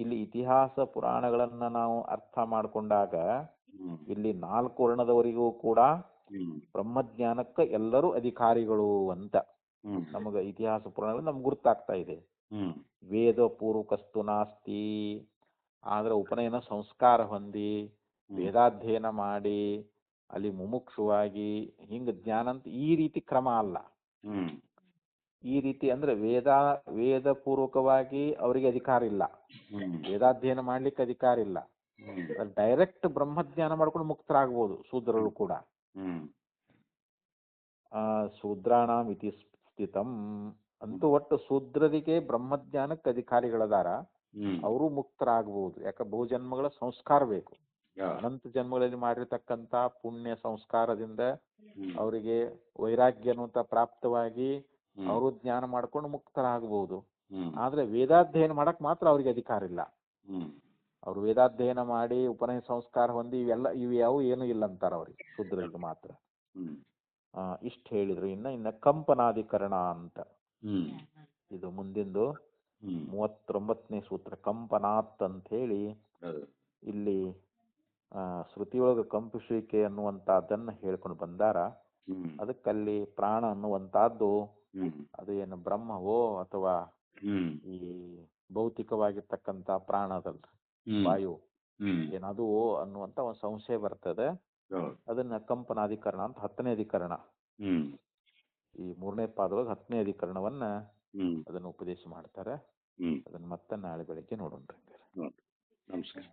ಇಲ್ಲಿ ಇತಿಹಾಸ ಪುರಾಣಗಳನ್ನ ನಾವು ಅರ್ಥ ಮಾಡ್ಕೊಂಡಾಗ ಇಲ್ಲಿ 4 ವರ್ಣದವರಿಗೂ ಕೂಡ ಬ್ರಹ್ಮಜ್ಞಾನಕ್ಕ ಎಲ್ಲರೂ ಅಧಿಕಾರಿಗಳು ಅಂತ ನಮಗ ಇತಿಹಾಸ ಪುರಾಣಗಳು ನಮ್ಗೆ ಗುರ್ತಾಗ್ತಾ ಇದೆ. ವೇದ ಪೂರ್ವಕಸ್ತು ನಾಸ್ತಿ. ಆದ್ರೆ ಉಪನಯನ ಸಂಸ್ಕಾರ ಹೊಂದಿ ವೇದಾಧ್ಯಯನ ಮಾಡಿ ಅಲ್ಲಿ ಮುಮುಕ್ಷುವಾಗಿ ಹಿಂಗ ಜ್ಞಾನ ಅಂತ ಈ ರೀತಿ ಕ್ರಮ ಅಲ್ಲ. ಈ ರೀತಿ ಅಂದ್ರೆ ವೇದ ಪೂರ್ವಕವಾಗಿ ಅವರಿಗೆ ಅಧಿಕಾರ ಇಲ್ಲ, ವೇದಾಧ್ಯಯನ ಮಾಡ್ಲಿಕ್ಕೆ ಅಧಿಕಾರ ಇಲ್ಲ. ಡೈರೆಕ್ಟ್ ಬ್ರಹ್ಮಜ್ಞಾನ ಮಾಡ್ಕೊಂಡು ಮುಕ್ತರಾಗ್ಬೋದು ಶೂದ್ರರು ಕೂಡ. ಶೂದ್ರಾಣಾಂ ಇತಿ ಸ್ಥಿತಂ. ಅಂತೂ ಒಟ್ಟು ಶೂದ್ರರಿಗೆ ಬ್ರಹ್ಮಜ್ಞಾನಕ್ಕೆ ಅಧಿಕಾರಿಗಳದಾರ, ಅವರು ಮುಕ್ತರಾಗಬಹುದು. ಯಾಕ ಬಹುಜನ್ಮಗಳ ಸಂಸ್ಕಾರ ಬೇಕು. ಅನಂತ ಜನ್ಮಗಳಲ್ಲಿ ಮಾಡಿರ್ತಕ್ಕಂತ ಪುಣ್ಯ ಸಂಸ್ಕಾರದಿಂದ ಅವರಿಗೆ ವೈರಾಗ್ಯ ಅನ್ನುವಂತ ಪ್ರಾಪ್ತವಾಗಿ ಅವರು ಜ್ಞಾನ ಮಾಡ್ಕೊಂಡು ಮುಕ್ತರಾಗಬಹುದು. ಆದ್ರೆ ವೇದಾಧ್ಯಯನ ಮಾಡಕ್ ಮಾತ್ರ ಅವ್ರಿಗೆ ಅಧಿಕಾರ ಇಲ್ಲ. ಅವ್ರು ವೇದಾಧ್ಯಯನ ಮಾಡಿ ಉಪನಯನ ಸಂಸ್ಕಾರ ಹೊಂದಿ ಇವು ಯಾವ ಏನು ಇಲ್ಲ ಅಂತಾರ ಅವ್ರಿಗೆ, ಶೂದ್ರರಿಗೆ ಮಾತ್ರ. ಇಷ್ಟ ಹೇಳಿದ್ರು. ಇನ್ನ ಕಂಪನಾಧಿಕರಣ ಅಂತ ಇದು ಮುಂದಿಂದು 39ನೇ ಸೂತ್ರ ಕಂಪನಾತ್ ಅಂತ ಹೇಳಿ ಇಲ್ಲಿ ಶ್ರುತಿಯೊಳಗ ಕಂಪಿಸುವಿಕೆ ಅನ್ನುವಂತಹದ್ದನ್ನ ಹೇಳ್ಕೊಂಡು ಬಂದಾರ. ಅದಕ್ಕಲ್ಲಿ ಪ್ರಾಣ ಅನ್ನುವಂತಹದ್ದು ಅದು ಏನು ಬ್ರಹ್ಮವೋ ಅಥವಾ ಈ ಭೌತಿಕವಾಗಿರ್ತಕ್ಕಂತ ಪ್ರಾಣ ಅದಲ್ರಿ ವಾಯು ಏನದು ಅನ್ನುವಂತ ಒಂದು ಸಂಶಯ ಬರ್ತದೆ. ಅದನ್ನ ಕಂಪನಾಧಿಕರಣ ಅಂತ 10ನೇ ಅಧಿಕರಣ, ಈ 3ನೇ ಪಾದದೊಳಗೆ 10ನೇ ಅಧಿಕರಣವನ್ನ ಅದನ್ನ ಉಪದೇಶ ಮಾಡ್ತಾರೆ. ಅದನ್ನ ಮತ್ತೆ ನಾಳೆ ಬೆಳಿಗ್ಗೆ ನೋಡೋಣ. ನಮಸ್ಕಾರ.